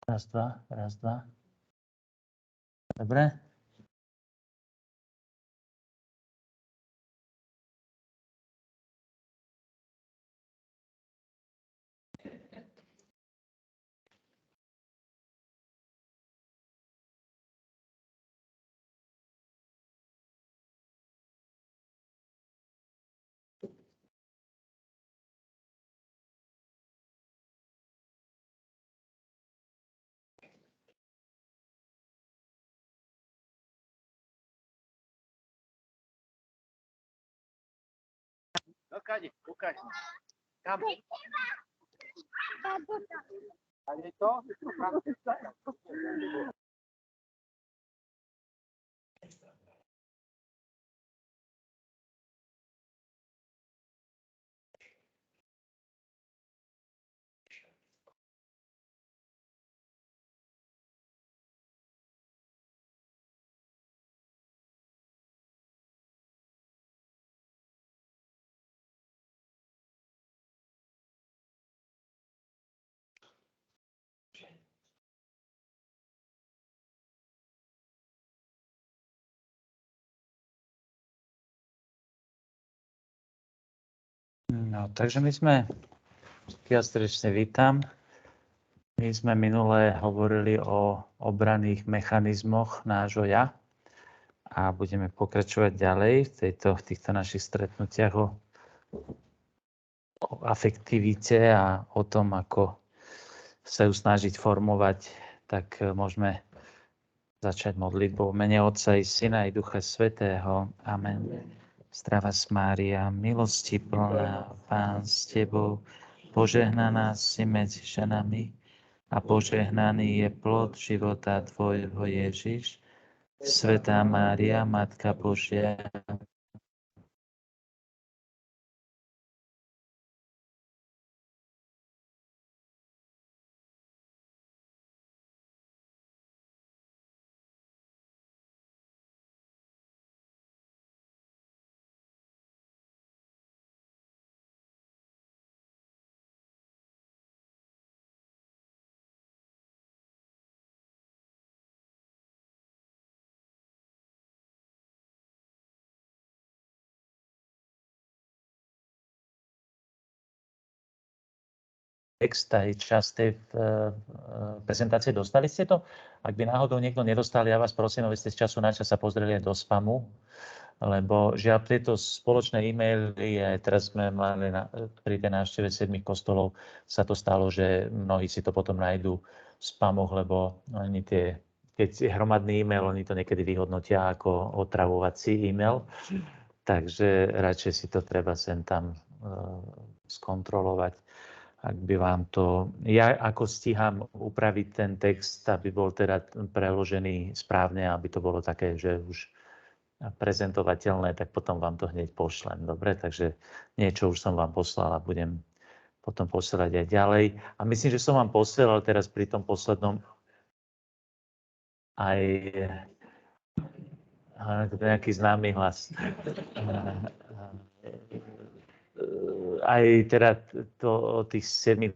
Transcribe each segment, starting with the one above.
Raz, dva. Dobre? Dokade, ukáž ma. Kam? A je to? No, takže my sme, ja srdečne vítam. My sme minule hovorili o obranných mechanizmoch nášho ja a budeme pokračovať ďalej v týchto našich stretnutiach o afektivite a o tom, ako sa ju snažiť formovať, tak môžeme začať modlitbou v mene Otca i Syna i Ducha Svätého. Amen. Zdravás Mária, milosti plná, Pán s Tebou, požehnaná si medzi ženami a požehnaný je plod života Tvojho Ježiš. Svätá Mária, Matka Božia, text aj čas tej prezentácie. Dostali ste to? Ak by náhodou niekto nedostal, ja vás prosím, aby ste z času na čas sa pozreli aj do spamu, lebo žiaľ tieto spoločné e-maily, aj teraz sme mali pri tej návšteve 7 kostolov, sa to stalo, že mnohí si to potom nájdú v spamoch, lebo oni keď je hromadný e-mail, oni to niekedy vyhodnotia ako otravovací e-mail, takže radšej si to treba sem tam skontrolovať. Ak by vám to... Ja ako stíham upraviť ten text, aby bol teda preložený správne, aby to bolo také, že už prezentovateľné, tak potom vám to hneď pošlem. Dobre, takže niečo už som vám poslal a budem potom posielať aj ďalej. A myslím, že som vám posielal teraz pri tom poslednom aj nejaký známy hlas. Aj teda to o tých 7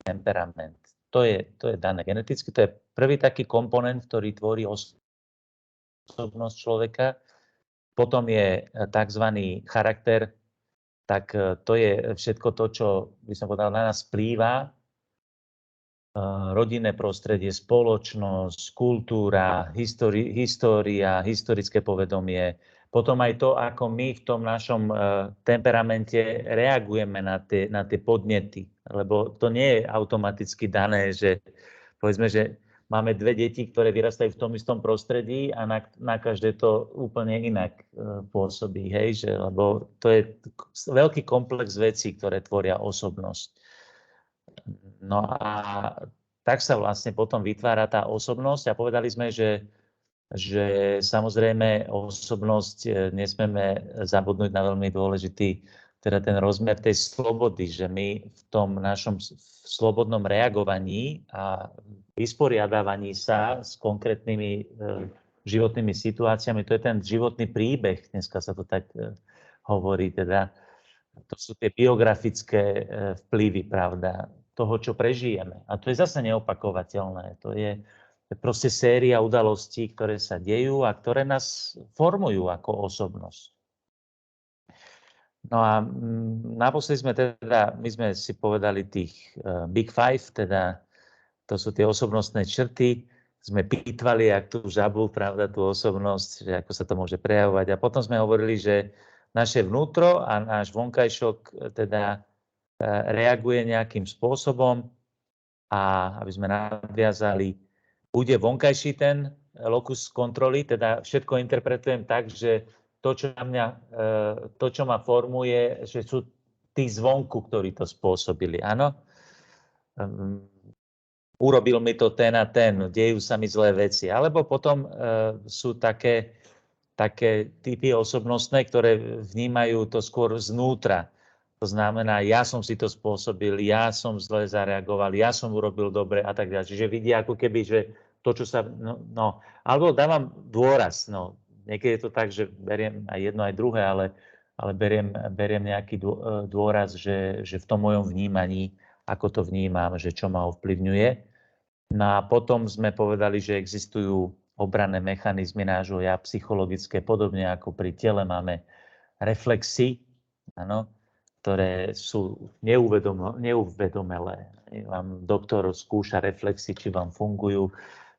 temperament. to je dané geneticky. To je prvý taký komponent, ktorý tvorí osobnosť človeka. Potom je tzv. Charakter, tak to je všetko to, čo by som povedal, na nás vplýva. Rodinné prostredie, spoločnosť, kultúra, história, historické povedomie. Potom aj to, ako my v tom našom temperamente reagujeme na tie podnety. Lebo to nie je automaticky dané, že povedzme, že máme dve deti, ktoré vyrastajú v tom istom prostredí a na každé to úplne inak pôsobí. Hej? Lebo to je veľký komplex vecí, ktoré tvoria osobnosť. No a tak sa vlastne potom vytvára tá osobnosť a povedali sme, že samozrejme osobnosť nesmieme zabudnúť na veľmi dôležitý, teda ten rozmer tej slobody, že my v tom našom slobodnom reagovaní a vysporiadávaní sa s konkrétnymi životnými situáciami, to je ten životný príbeh, dneska sa to tak hovorí, teda to sú tie biografické vplyvy, pravda, toho, čo prežijeme. A to je zase neopakovateľné. To je proste séria udalostí, ktoré sa dejú a ktoré nás formujú ako osobnosť. No a naposledy my sme si povedali tých Big Five, teda to sú tie osobnostné črty. Sme pýtvali, jak tú žabu, pravda, tú osobnosť, že ako sa to môže prejavovať. A potom sme hovorili, že naše vnútro a náš vonkajšok teda reaguje nejakým spôsobom a aby sme nadviazali, bude vonkajší ten locus kontroly, teda všetko interpretujem tak, že to, čo ma formuje, že sú tí zvonku, ktorí to spôsobili. Áno? Urobil mi to ten a ten, dejú sa mi zlé veci. Alebo potom sú také typy osobnostné, ktoré vnímajú to skôr znútra. To znamená, ja som si to spôsobil, ja som zle zareagoval, ja som urobil dobre a tak ďalej. Čiže vidia ako keby, že to, čo sa... No, alebo dávam dôraz. No, niekedy je to tak, že beriem aj jedno, aj druhé, ale beriem nejaký dôraz, že v tom mojom vnímaní, ako to vnímam, že čo ma ovplyvňuje. No a potom sme povedali, že existujú obranné mechanizmy nášho ja, psychologické, podobne ako pri tele máme reflexy, áno, ktoré sú neuvedomelé. Vám doktor skúša reflexy, či vám fungujú,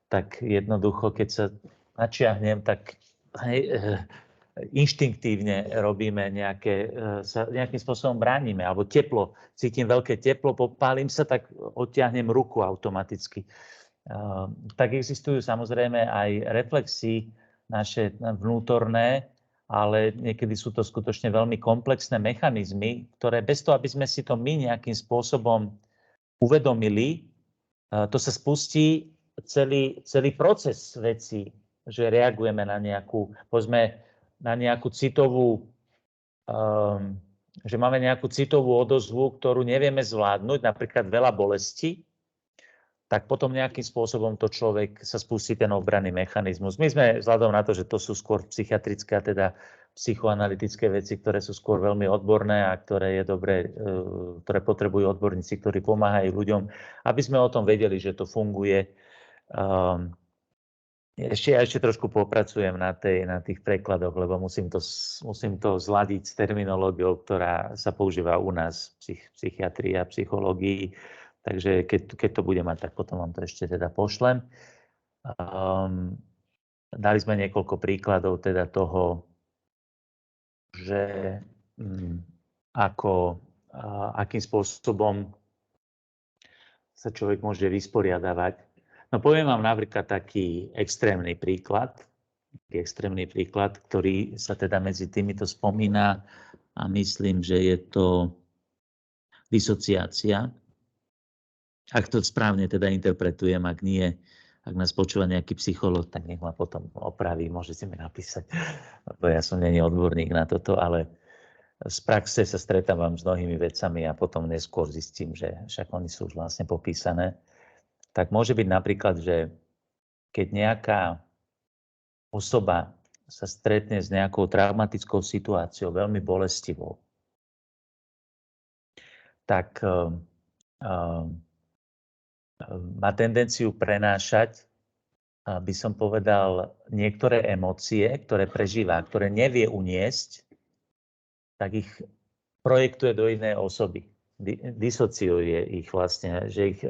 tak jednoducho, keď sa načiahnem, tak inštinktívne robíme nejakým spôsobom bránime, alebo teplo, cítim veľké teplo, popálim sa, tak odtiahnem ruku automaticky. Tak existujú samozrejme aj reflexy naše vnútorné, ale niekedy sú to skutočne veľmi komplexné mechanizmy, ktoré bez toho, aby sme si to my nejakým spôsobom uvedomili, to sa spustí celý proces vecí, že reagujeme na nejakú, povedzme, na nejakú citovú, že máme nejakú citovú odozvu, ktorú nevieme zvládnuť, napríklad veľa bolesti, tak potom nejakým spôsobom to človek sa spustí ten obranný mechanizmus. My sme vzhľadom na to, že to sú skôr psychiatrické, teda psychoanalytické veci, ktoré sú skôr veľmi odborné a ktoré ktoré potrebujú odborníci, ktorí pomáhajú ľuďom, aby sme o tom vedeli, že to funguje. Ešte trošku popracujem na tých prekladoch, lebo musím to zladiť s terminológiou, ktorá sa používa u nás v psychiatrii a psychológii. Takže keď to bude mať, tak potom vám to ešte teda pošlem. Dali sme niekoľko príkladov teda toho, že akým spôsobom sa človek môže vysporiadavať. No poviem vám napríklad taký extrémny príklad, ktorý sa teda medzi týmito spomína a myslím, že je to disociácia. Ak to správne teda interpretujem, ak nie, ak nás počúva nejaký psychológ, tak nech ma potom opraví, môžete mi napísať, lebo ja som nie odborník na toto, ale z praxe sa stretávam s mnohými vecami a potom neskôr zistím, že však oni sú už vlastne popísané. Tak môže byť napríklad, že keď nejaká osoba sa stretne s nejakou traumatickou situáciou, veľmi bolestivou, tak má tendenciu prenášať, by som povedal, niektoré emócie, ktoré prežíva, ktoré nevie uniesť, tak ich projektuje do inej osoby. Disociuje ich vlastne, že ich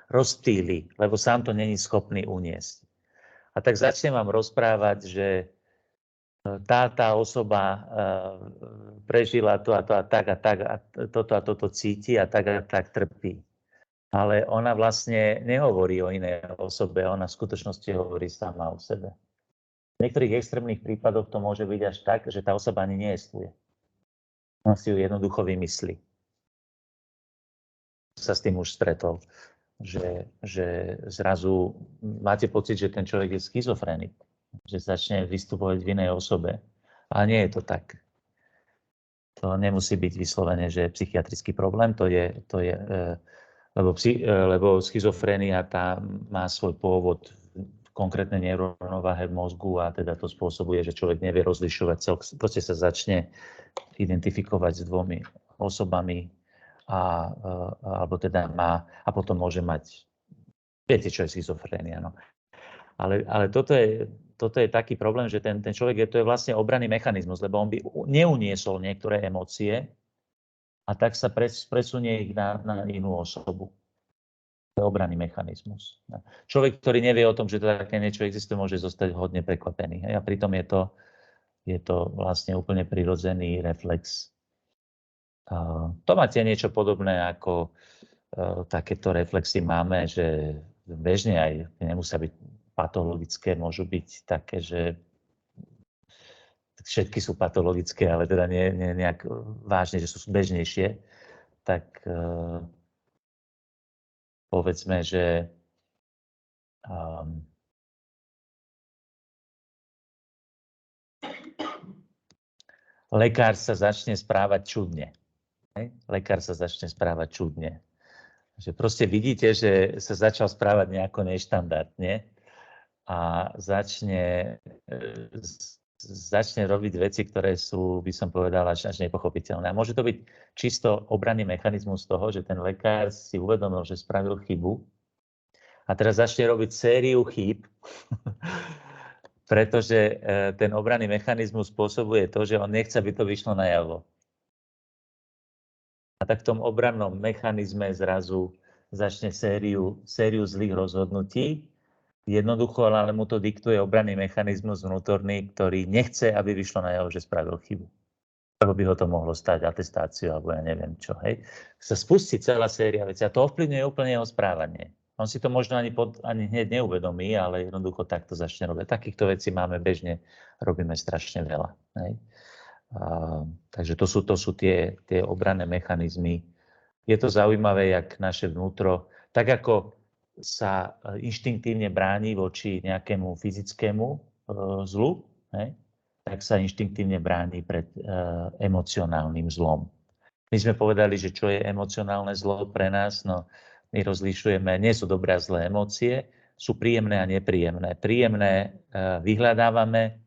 rozptýli, lebo sám to není schopný uniesť. A tak začnem vám rozprávať, že tá osoba prežila to a to a tak a tak a toto cíti a tak trpí. Ale ona vlastne nehovorí o inej osobe, ona v skutočnosti hovorí sama o sebe. V niektorých extrémnych prípadoch to môže byť až tak, že tá osoba ani nejestvuje. On si ju jednoducho vymyslí. Sa s tým už stretol, že zrazu máte pocit, že ten človek je schizofrenik, že začne vystupovať v inej osobe. A nie je to tak. To nemusí byť vyslovene, že je psychiatrický problém, lebo schizofrénia tá má svoj pôvod v konkrétnej neuronováhe v mozgu a teda to spôsobuje, že človek nevie rozlišovať, proste sa začne identifikovať s dvomi osobami alebo teda má a potom môže mať, viete, čo je schizofrénia, no. Ale toto je taký problém, že ten človek to je vlastne obranný mechanizmus, lebo on by neuniesol niektoré emócie a tak sa presunie ich na inú osobu. To je obranný mechanizmus. Človek, ktorý nevie o tom, že to také niečo existuje, môže zostať hodne prekvapený. A pritom je to vlastne úplne prirodzený reflex. To máte niečo podobné, ako takéto reflexy máme, že bežne aj nemusia byť patologické, môžu byť také, že všetky sú patologické, ale teda nie nejak vážne, že sú bežnejšie, tak povedzme, že lekár sa začne správať čudne. Lekár sa začne správať čudne. Že proste vidíte, že sa začal správať nejako neštandardne a začne robiť veci, ktoré sú, by som povedal, až nepochopiteľné. A môže to byť čisto obranný mechanizmus toho, že ten lekár si uvedomil, že spravil chybu a teraz začne robiť sériu chýb, pretože ten obranný mechanizmus spôsobuje to, že on nechce, aby to vyšlo najavo. A tak v tom obrannom mechanizme zrazu začne sériu zlých rozhodnutí. Jednoducho, ale mu to diktuje obranný mechanizmus vnútorný, ktorý nechce, aby vyšlo najavo, že spravil chybu. Lebo by ho to mohlo stať atestáciu, alebo ja neviem čo. Hej. Sa spustí celá séria vecí a to ovplyvňuje úplne jeho správanie. On si to možno ani hneď neuvedomí, ale jednoducho takto začne robiť. Takýchto vecí máme bežne, robíme strašne veľa. Hej. Takže to sú tie obranné mechanizmy. Je to zaujímavé, jak naše vnútro, tak ako sa inštinktívne bráni voči nejakému fyzickému zlu, tak sa inštinktívne bráni pred emocionálnym zlom. My sme povedali, že čo je emocionálne zlo pre nás, no my rozlišujeme, nie sú dobré a zlé emócie, sú príjemné a nepríjemné. Príjemné vyhľadávame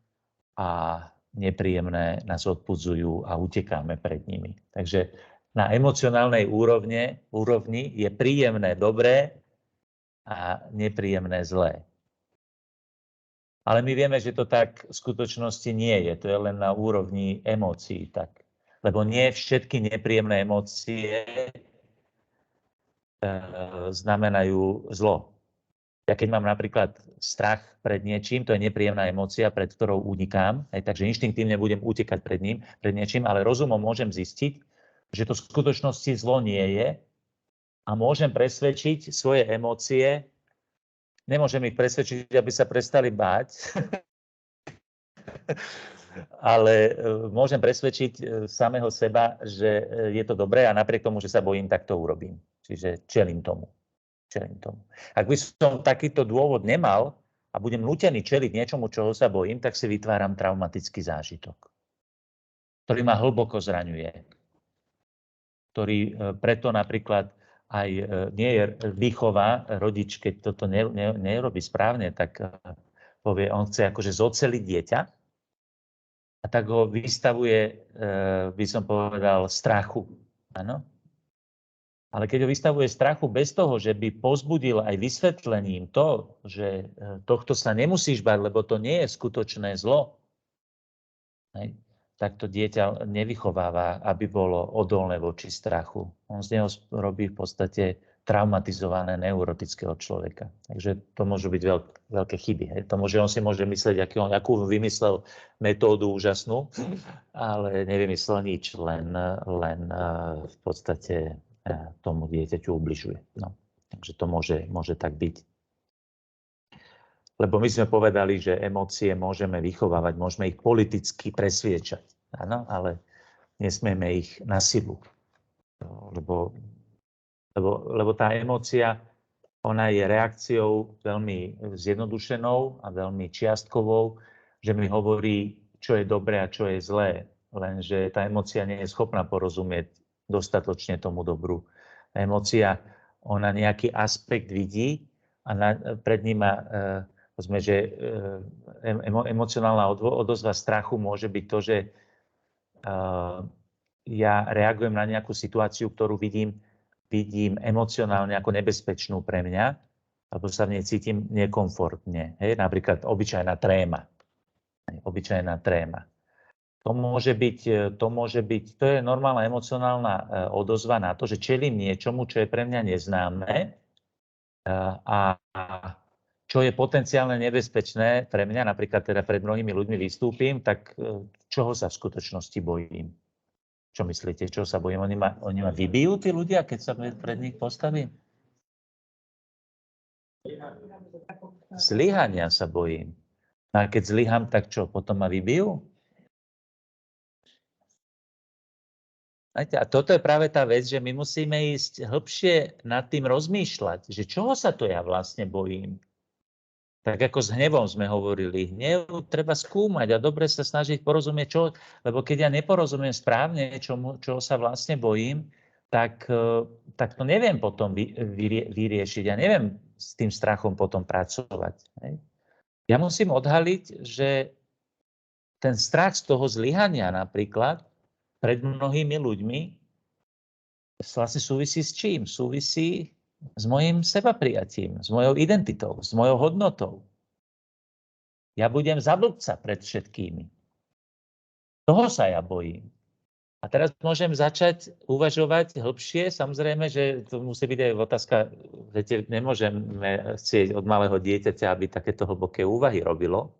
a nepríjemné nás odpudzujú a utekáme pred nimi. Takže na emocionálnej úrovni je príjemné dobré a nepríjemné zlé. Ale my vieme, že to tak v skutočnosti nie je. To je len na úrovni emócií tak. Lebo nie všetky nepríjemné emócie znamenajú zlo. Ja keď mám napríklad strach pred niečím, to je nepríjemná emócia, pred ktorou unikám, takže inštinktívne budem utekať pred niečím, ale rozumom môžem zistiť, že to v skutočnosti zlo nie je a môžem presvedčiť svoje emócie, nemôžem ich presvedčiť, aby sa prestali báť, ale môžem presvedčiť samého seba, že je to dobré a napriek tomu, že sa bojím, tak to urobím. Čiže čelím tomu. Ak by som takýto dôvod nemal a budem nútený čeliť niečomu, čoho sa bojím, tak si vytváram traumatický zážitok, ktorý ma hlboko zraňuje. Ktorý preto napríklad aj nie je výchova, rodič, keď toto nerobí správne, tak povie, on chce akože zoceliť dieťa a tak ho vystavuje, by som povedal, strachu. Áno? Ale keď ho vystavuje strachu bez toho, že by povzbudil aj vysvetlením to, že tohto sa nemusíš bať, lebo to nie je skutočné zlo, hej, tak to dieťa nevychováva, aby bolo odolné voči strachu. On z neho robí v podstate traumatizované neurotického človeka. Takže to môžu byť veľké chyby. Hej. On si môže myslieť, akú vymyslel metódu úžasnú, ale nevymyslel nič, len v podstate tomu dieťaťu ubližuje. No. Takže to môže tak byť. Lebo my sme povedali, že emócie môžeme vychovávať, môžeme ich politicky presviečať. Áno, ale nesmieme ich na silu. Lebo tá emócia, ona je reakciou veľmi zjednodušenou a veľmi čiastkovou, že mi hovorí, čo je dobré a čo je zlé. Lenže tá emócia nie je schopná porozumieť dostatočne tomu dobru. Tá emócia, ona nejaký aspekt vidí a pred ním má, povedzme, že emocionálna odozva strachu môže byť to, že ja reagujem na nejakú situáciu, ktorú vidím emocionálne ako nebezpečnú pre mňa, alebo sa v nej cítim nekomfortne. Hej? Napríklad obyčajná tréma. To je normálna emocionálna odozva na to, že čelím niečomu, čo je pre mňa neznáme a čo je potenciálne nebezpečné pre mňa, napríklad teda pred mnohými ľuďmi vystúpim, tak čoho sa v skutočnosti bojím? Čo myslíte, čo sa bojím? Oni ma vybijú, tí ľudia, keď sa pred nich postavím? Zlyhania sa bojím. A keď zlyham, tak čo? Potom ma vybijú? A toto je práve tá vec, že my musíme ísť hlbšie nad tým rozmýšľať, že čoho sa to ja vlastne bojím. Tak ako s hnevom sme hovorili, hnev treba skúmať a dobre sa snažiť porozumieť, lebo keď ja neporozumiem správne, čo sa vlastne bojím, tak to neviem potom vyriešiť. Ja neviem s tým strachom potom pracovať. Hej. Ja musím odhaliť, že ten strach z toho zlyhania napríklad pred mnohými ľuďmi vlastne súvisí s čím? Súvisí s mojím sebaprijatím, s mojou identitou, s mojou hodnotou. Ja budem za blbca pred všetkými. Toho sa ja bojím. A teraz môžem začať uvažovať hlbšie. Samozrejme, že to musí byť aj otázka, že nemôžeme chcieť od malého dieťaťa, aby takéto hlboké úvahy robilo.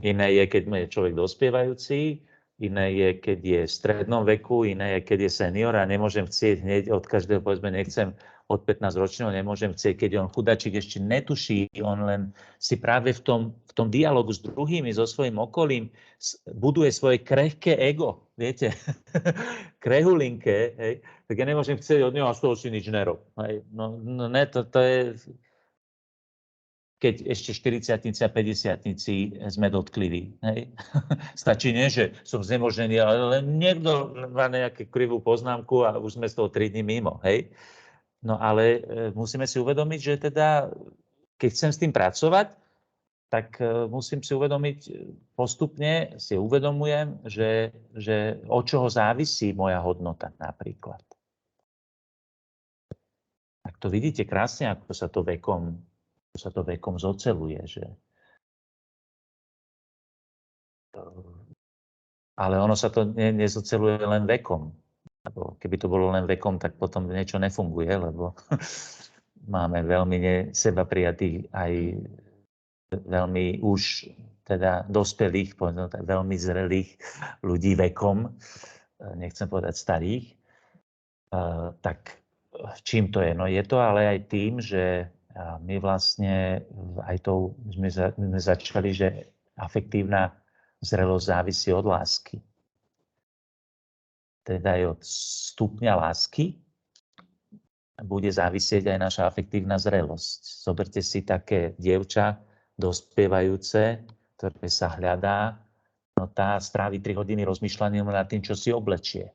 Iné je, keď je človek dospievajúci, iné je, keď je v strednom veku, iné je, keď je senior a nemôžem chcieť hneď od každého, povedzme, nechcem od 15-ročného, nemôžem chcieť, keď on chudačík ešte netuší, on len si práve v tom dialogu s druhými, so svojím okolím buduje svoje krehké ego, viete, krehulinké, hej, tak ja nemôžem chcieť od neho a z toho si nič nerob. Hej. No ne, to je... Keď ešte 40-tnici a 50-tnici sme dotkliví. Hej. Stačí nie, že som znemožnený, ale len niekto má nejakú krivú poznámku a už sme z toho 3 dní mimo. Hej. No ale musíme si uvedomiť, že teda, keď chcem s tým pracovať, tak musím si uvedomiť, postupne si uvedomujem, že od čoho závisí moja hodnota napríklad. Tak to vidíte krásne, ako sa to vekom zoceluje, že... Ale ono sa to nezoceluje len vekom. Keby to bolo len vekom, tak potom niečo nefunguje, lebo máme veľmi sebaprijatých aj veľmi už teda dospelých, veľmi zrelých ľudí vekom, nechcem povedať starých. Tak čím to je? No je to ale aj tým, že my vlastne aj to sme začali, že afektívna zrelosť závisí od lásky. Teda aj od stupňa lásky bude závisieť aj naša afektívna zrelosť. Zoberte si také dievča dospievajúce, ktoré sa hľadá, no tá strávi 3 hodiny rozmýšľaním nad tým, čo si oblečie.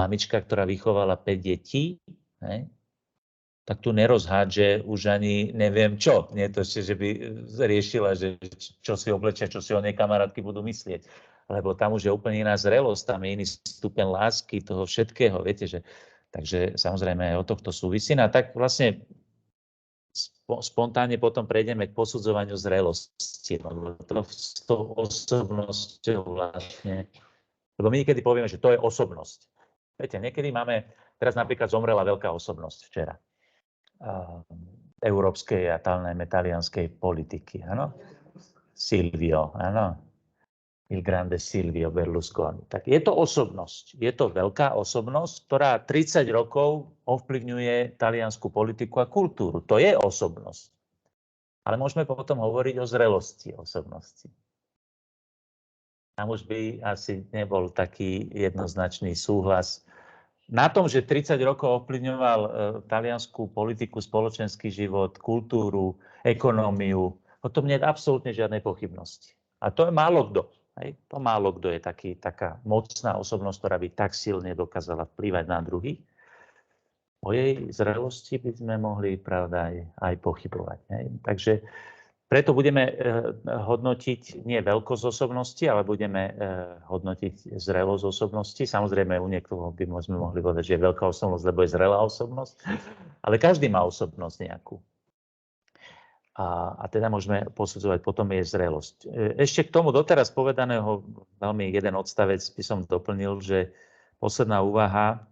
Mamička, ktorá vychovala 5 detí, tak tu nerozhádže už ani neviem čo. Nie to ešte, že by riešila, že čo si oblečia, čo si o nej kamarátky budú myslieť. Lebo tam už je úplne iná zrelosť, tam je iný stupeň lásky, toho všetkého. Viete, že Takže samozrejme od tohto súvisí. No a tak vlastne spontánne potom prejdeme k posudzovaniu zrelosti. Lebo to s tou osobnosťou vlastne, lebo my niekedy povieme, že to je osobnosť. Viete, niekedy máme, teraz napríklad zomrela veľká osobnosť včera. Európskej a najmä talianskej politiky, áno? Silvio, áno? Il grande Silvio Berlusconi. Tak je to osobnosť. Je to veľká osobnosť, ktorá 30 rokov ovplyvňuje taliansku politiku a kultúru. To je osobnosť. Ale môžeme potom hovoriť o zrelosti osobnosti. Tam už by asi nebol taký jednoznačný súhlas. Na tom, že 30 rokov ovplyvňoval taliansku politiku, spoločenský život, kultúru, ekonómiu, o tom nie je absolútne žiadnej pochybnosti. A to je málo kto. Hej? To málo kto je taká mocná osobnosť, ktorá by tak silne dokázala vplývať na druhých. O jej zrelosti by sme mohli, pravda, aj pochybovať. Hej? Takže preto budeme hodnotiť nie veľkosť osobnosti, ale budeme hodnotiť zrelosť osobnosti. Samozrejme, u niekoho by sme mohli povedať, že je veľká osobnosť, lebo je zrelá osobnosť. Ale každý má osobnosť nejakú. A teda môžeme posudzovať potom jej zrelosť. Ešte k tomu doteraz povedaného, veľmi jeden odstavec by som doplnil, že posledná úvaha,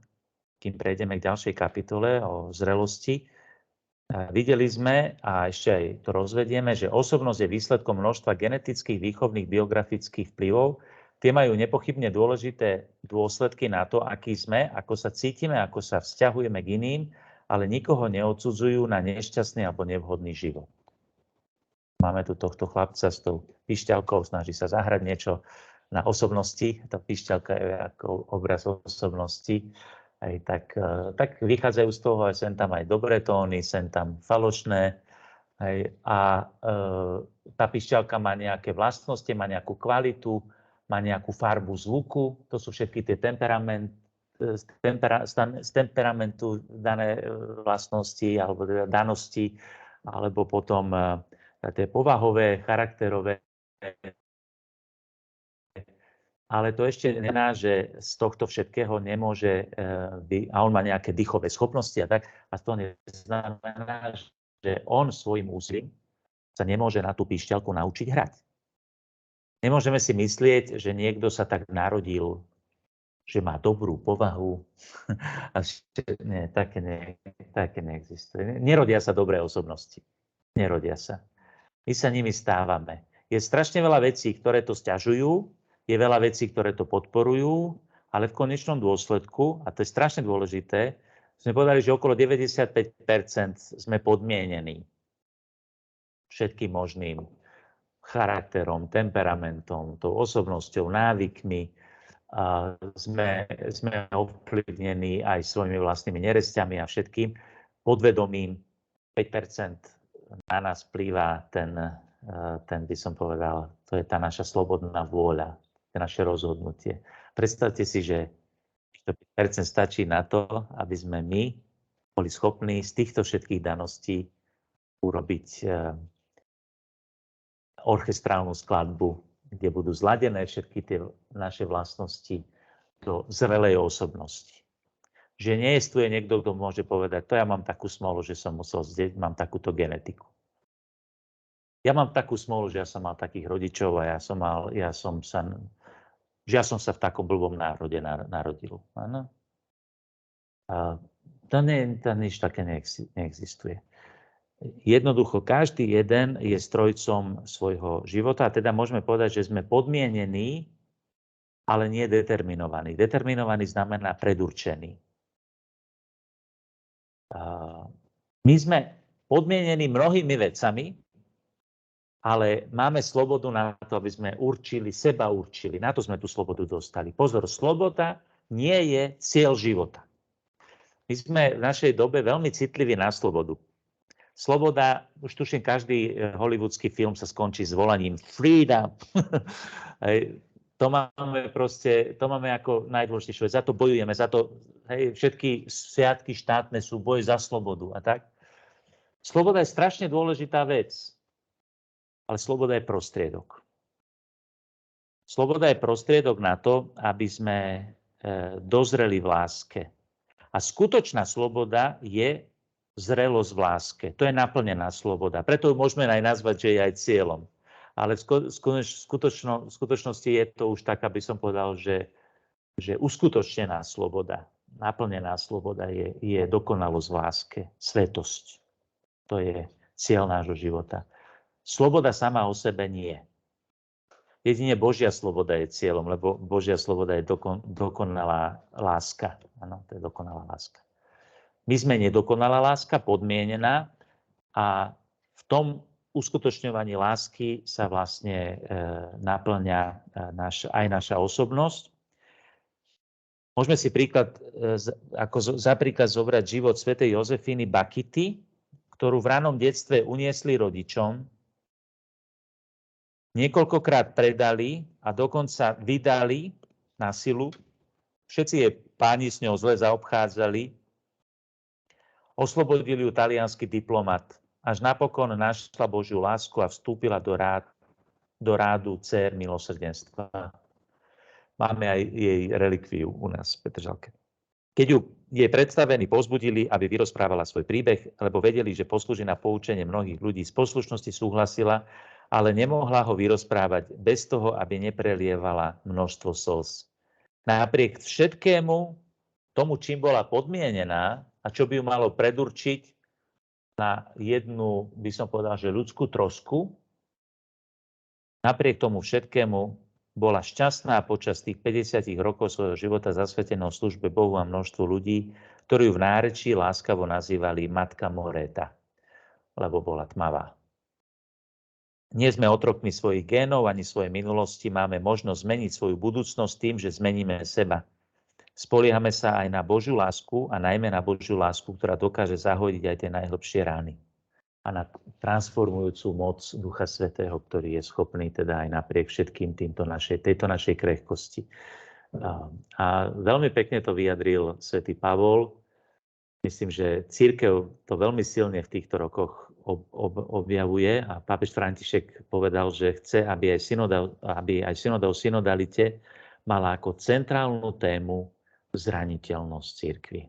kým prejdeme k ďalšej kapitole o zrelosti, videli sme, a ešte aj to rozvedieme, že osobnosť je výsledkom množstva genetických, výchovných, biografických vplyvov. Tie majú nepochybne dôležité dôsledky na to, aký sme, ako sa cítime, ako sa vzťahujeme k iným, ale nikoho neodsudzujú na nešťastný alebo nevhodný život. Máme tu tohto chlapca s tou pišťalkou, snaží sa zahrať niečo na osobnosti. Tá pišťalka je ako obraz osobnosti. Aj tak vychádzajú z toho aj sem tam aj dobré tóny, sem tam falošné. A tá pišťalka má nejaké vlastnosti, má nejakú kvalitu, má nejakú farbu zvuku. To sú všetky tie z temperamentu dané vlastnosti alebo danosti, alebo potom tie povahové, charakterové. Ale to ešte neznamená, že z tohto všetkého nemôže a on má nejaké dýchové schopnosti a tak, a to neznamená, že on svojim úsilím sa nemôže na tú pišťalku naučiť hrať. Nemôžeme si myslieť, že niekto sa tak narodil, že má dobrú povahu. Nie, také neexistuje. Nerodia sa dobré osobnosti. Nerodia sa. My sa nimi stávame. Je strašne veľa vecí, ktoré to sťažujú, je veľa vecí, ktoré to podporujú, ale v konečnom dôsledku, a to je strašne dôležité, sme povedali, že okolo 95% sme podmienení všetkým možným charakterom, temperamentom, tou osobnosťou, návykmi. Sme ovplyvnení aj svojimi vlastnými neresťami a všetkým. Podvedomím 5% na nás vplýva ten by som povedal, to je tá naša slobodná vôľa, naše rozhodnutie. Predstavte si, že 5% stačí na to, aby sme my boli schopní z týchto všetkých daností urobiť orchestrálnu skladbu, kde budú zladené všetky tie naše vlastnosti do zrelej osobnosti. Že neexistuje niekto, kto môže povedať, to ja mám takú smolu, že som musel zdieť, mám takúto genetiku. Ja mám takú smolu, že ja som mal takých rodičov a ja som sa v takom blbom národe narodil. Áno? To nič také neexistuje. Jednoducho, každý jeden je strojcom svojho života a teda môžeme povedať, že sme podmienení, ale nie determinovaní. Determinovaný znamená predurčený. My sme podmienení mnohými vecami, ale máme slobodu na to, aby sme seba určili. Na to sme tú slobodu dostali. Pozor, sloboda nie je cieľ života. My sme v našej dobe veľmi citliví na slobodu. Sloboda, už tuším, každý hollywoodský film sa skončí s volaním freedom. To máme ako najdôležitejšie. Za to bojujeme, za to všetky sviatky štátne sú boj za slobodu a tak. Sloboda je strašne dôležitá vec. Ale sloboda je prostriedok. Sloboda je prostriedok na to, aby sme dozreli v láske. A skutočná sloboda je zrelosť v láske. To je naplnená sloboda. Preto ju môžeme aj nazvať, že je aj cieľom. Ale v skutočnosti je to už tak, aby som povedal, že uskutočnená sloboda, naplnená sloboda je dokonalosť v láske, svetosť. To je cieľ nášho života. Sloboda sama o sebe nie. Jedine Božia sloboda je cieľom, lebo Božia sloboda je dokonalá láska. Áno, to je dokonalá láska. My sme nedokonalá láska, podmienená, a v tom uskutočňovaní lásky sa vlastne naplňa aj naša osobnosť. Môžeme si za príklad zobrať život svätej Jozefíny Bakity, ktorú v ranom detstve uniesli rodičom, niekoľkokrát predali a dokonca vydali na silu. Všetci jej páni s ňou zle zaobchádzali. Oslobodil ju taliansky diplomat. Až napokon našla Božiu lásku a vstúpila do rádu dcér milosrdenstva. Máme aj jej relikviu u nás v Petržalke. Keď ju jej predstavení povzbudili, aby vyrozprávala svoj príbeh, lebo vedeli, že poslúži na poučenie mnohých ľudí, z poslušnosti súhlasila, ale nemohla ho vyrozprávať bez toho, aby neprelievala množstvo slz. Napriek všetkému tomu, čím bola podmienená a čo by ju malo predurčiť na jednu, by som povedal, že ľudskú trosku, napriek tomu všetkému bola šťastná počas tých 50 rokov svojho života zasvetenou službe Bohu a množstvu ľudí, ktorí ju v nárečí láskavo nazývali Matka Moreta, lebo bola tmavá. Nie sme otrokmi svojich génov ani svojej minulosti, máme možnosť zmeniť svoju budúcnosť tým, že zmeníme seba. Spoliehame sa aj na Božiu lásku a najmä na Božiu lásku, ktorá dokáže zahodiť aj tie najhlbšie rány. A na transformujúcu moc Ducha Svätého, ktorý je schopný teda aj napriek všetkým tejto našej krehkosti. A veľmi pekne to vyjadril svätý Pavol. Myslím, že cirkev to veľmi silne v týchto rokoch objavuje a pápež František povedal, že chce, aby aj synoda o synodalite mala ako centrálnu tému zraniteľnosť cirkvi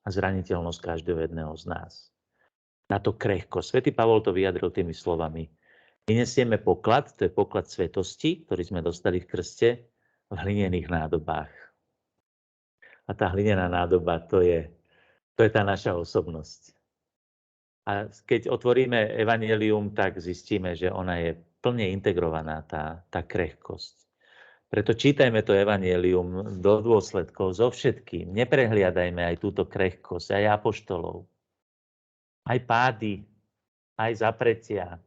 a zraniteľnosť každého jedného z nás. Na to krehko. Svätý Pavol to vyjadril tými slovami. My nesieme poklad, to je poklad svetosti, ktorý sme dostali v krste, v hlinených nádobách. A tá hlinená nádoba, to je tá naša osobnosť. A keď otvoríme evanjelium, tak zistíme, že ona je plne integrovaná, tá krehkosť. Preto čítajme to evanjelium do dôsledkov, so všetkým. Neprehliadajme aj túto krehkosť, aj apoštolov. Aj pády, aj zapretia,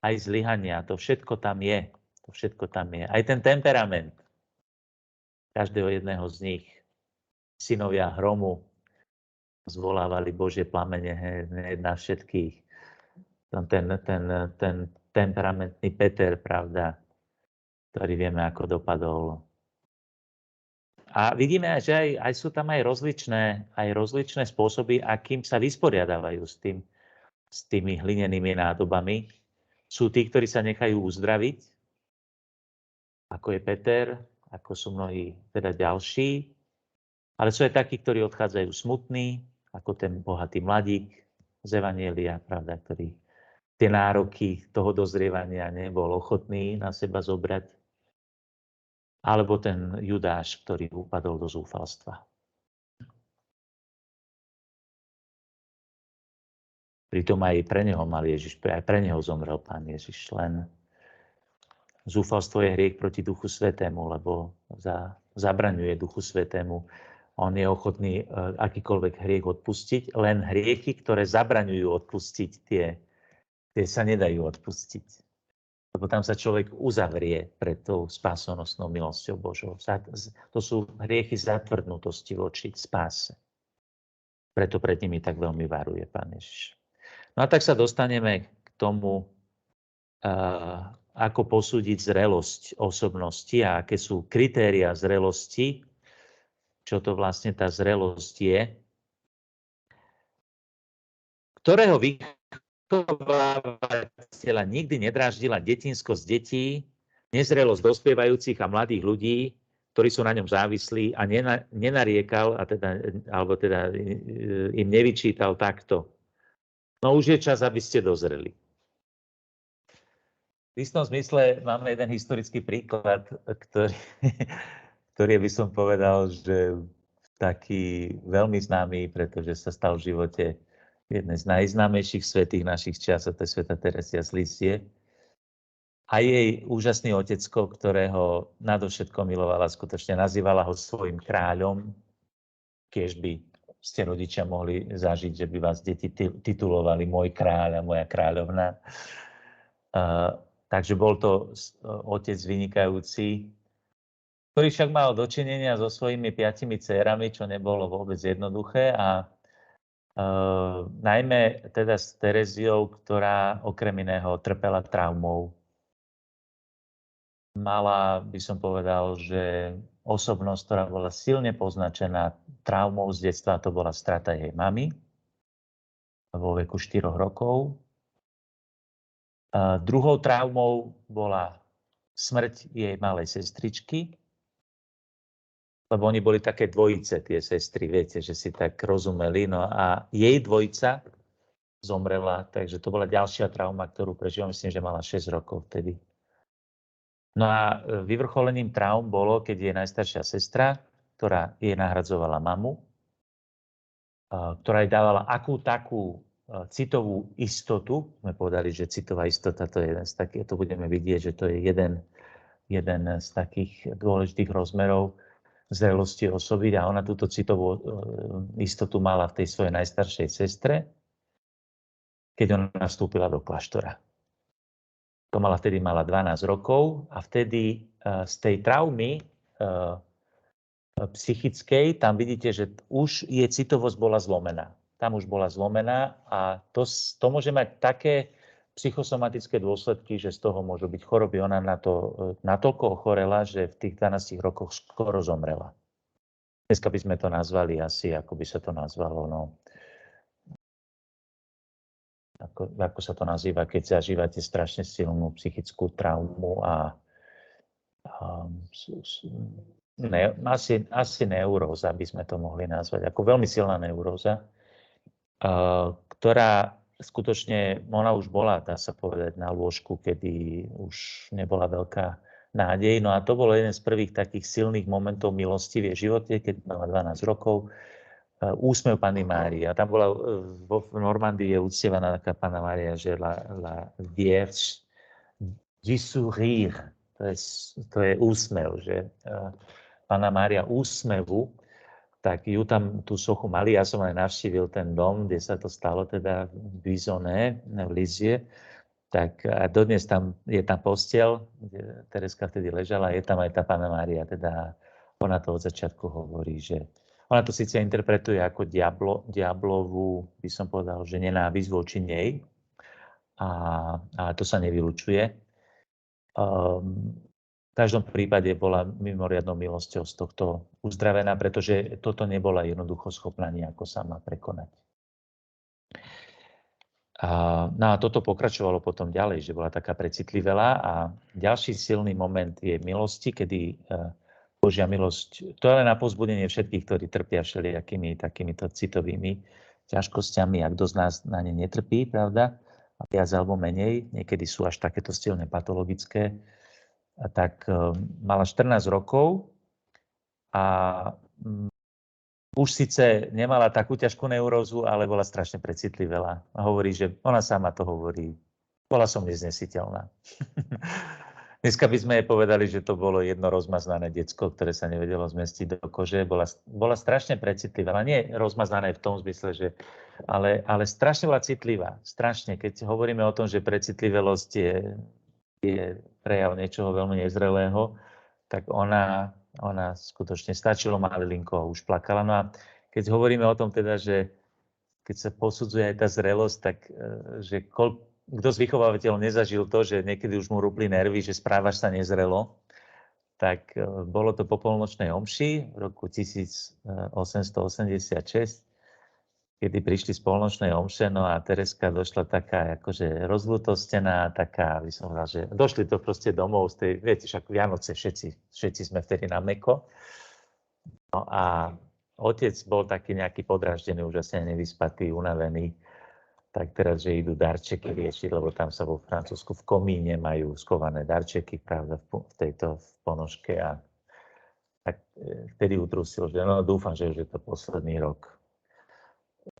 aj zlyhania. To všetko tam je. To všetko tam je. Aj ten temperament každého jedného z nich. Synovia hromu zvolávali Božie plamene na všetkých. Ten temperamentný Peter, pravda, ktorý vieme, ako dopadol. A vidíme, že aj sú tam aj rozličné spôsoby, akým sa vysporiadávajú s tými hlinenými nádobami. Sú tí, ktorí sa nechajú uzdraviť, ako je Peter, ako sú mnohí teda ďalší, ale sú aj takí, ktorí odchádzajú smutní, ako ten bohatý mladík z evanjelia, pravda, ktorý tie nároky toho dozrievania nebol ochotný na seba zobrať. Alebo ten Judáš, ktorý upadol do zúfalstva. Pritom aj pre neho zomrel Pán Ježiš. Len zúfalstvo je hriech proti Duchu Svätému, lebo zabraňuje Duchu Svätému. On je ochotný akýkoľvek hriech odpustiť, len hriechy, ktoré zabraňujú odpustiť, tie sa nedajú odpustiť. Lebo tam sa človek uzavrie pred tou spásonosnou milosťou Božou. To sú hriechy zatvrdnutosti voči spáse. Preto pred nimi tak veľmi varuje Pán Ježiš. No a tak sa dostaneme k tomu, ako posúdiť zrelosť osobnosti a aké sú kritéria zrelosti, čo to vlastne tá zrelosť je, ktorého vychovávateľa nikdy nedráždila detinskosť detí, nezrelosť dospievajúcich a mladých ľudí, ktorí sú na ňom závislí a nenariekal, alebo teda im nevyčítal takto. No už je čas, aby ste dozreli. V istom zmysle máme jeden historický príklad, ktorý by som povedal, že taký veľmi známy, pretože sa stal v živote jednej z najznámejších svätých našich čias, a to je svätá Terézia z Lisie. A jej úžasný otecko, ktorého nadovšetko milovala, skutočne nazývala ho svojim kráľom, keď by ste rodičia mohli zažiť, že by vás deti titulovali môj kráľ a moja kráľovna. Takže bol to otec vynikajúci, ktorý však mal dočinenia so svojimi 5 dcérami, čo nebolo vôbec jednoduché. A najmä teda s Tereziou, ktorá okrem iného trpela traumou. Mala, by som povedal, že osobnosť, ktorá bola silne poznačená traumou z detstva, to bola strata jej mamy vo veku 4 rokov. Druhou traumou bola smrť jej malej sestričky, lebo oni boli také dvojice, tie sestry, viete, že si tak rozumeli. No a jej dvojica zomrela, takže to bola ďalšia trauma, ktorú prežila, myslím, že mala 6 rokov vtedy. No a vyvrcholením traum bolo, keď je najstaršia sestra, ktorá jej nahradzovala mamu, ktorá jej dávala akú takú citovú istotu. Sme povedali, že citová istota to je jeden z takých, to budeme vidieť, že to je jeden z takých dôležitých rozmerov zrelosti osoby a ona túto citovú istotu mala v tej svojej najstaršej sestre, keď ona vstúpila do kláštora. To vtedy mala 12 rokov a vtedy z tej traumy psychickej, tam vidíte, že už jej citovosť bola zlomená. Tam už bola zlomená a to môže mať také psychosomatické dôsledky, že z toho môžu byť choroby. Ona na to natoľko ochorela, že v tých 12 rokoch skoro zomrela. Dneska by sme to nazvali asi, ako by sa to nazvalo, no. Ako sa to nazýva, keď zažívate strašne silnú psychickú traumu asi neuróza by sme to mohli nazvať, ako veľmi silná neuróza, ktorá skutočne, ona už bola, dá sa povedať, na lôžku, kedy už nebola veľká nádej. No a to bolo jeden z prvých takých silných momentov milosti v jej živote, keď mala 12 rokov. Úsmev Panny Márie. A tam bola v Normandii je uctievaná taká Panna Mária, že la Vierge du sourire. To je úsmev, že Panna Mária úsmevu, tak ju tam, tú sochu mali. Ja som aj navštívil ten dom, kde sa to stalo, teda v Buissonnet, v Lizie. Tak a dodnes tam je tam posteľ, kde Tereska vtedy ležala, je tam aj tá Panna Mária, teda ona to od začiatku hovorí, že ona to síce interpretuje ako diablovú, by som povedal, že nenávisť voči nej, a to sa nevylučuje. V každom prípade bola mimoriadnou milosťou z tohto uzdravená, pretože toto nebola jednoducho schopná nejako sama prekonať. No a toto pokračovalo potom ďalej, že bola taká precitlivá a ďalší silný moment je milosti, kedy Božia milosť, to je len na povzbudenie všetkých, ktorí trpia všelijakými takýmito citovými ťažkosťami, a kto z nás na ne netrpí, pravda, a viac alebo menej, niekedy sú až takéto silne patologické, tak mala 14 rokov a už síce nemala takú ťažkú neurózu, ale bola strašne precitlivá. A hovorí, že ona sama to hovorí, bola som neznesiteľná. Dneska by sme jej povedali, že to bolo jedno rozmaznané decko, ktoré sa nevedelo zmestiť do kože. Bola strašne precitlivá, ale nie rozmaznané v tom zmysle, že, ale strašne bola citlivá. Strašne, keď hovoríme o tom, že precitlivosť je prejav niečoho veľmi nezrelého, tak ona skutočne stačilo malilinko a už plakala. No a keď hovoríme o tom teda, že keď sa posudzuje aj tá zrelosť, tak že kto z vychovávateľov nezažil to, že niekedy už mu rúpli nervy, že správaš sa nezrelo, tak bolo to po polnočnej omši v roku 1886. kedy prišli z polnočnej omše, no a Tereska došla taká akože rozľutostená, taká, by som povedal, že došli to proste domov z tej, viete, však Vianoce, všetci sme vtedy na meko. No a otec bol taký nejaký podráždený, už asi nevyspatý, unavený. Tak teraz, že idú darčeky riešiť, lebo tam sa vo Francúzsku v komíne majú skované darčeky, pravda, v tejto ponožke. A tak vtedy utrusil, že no dúfam, že už je to posledný rok.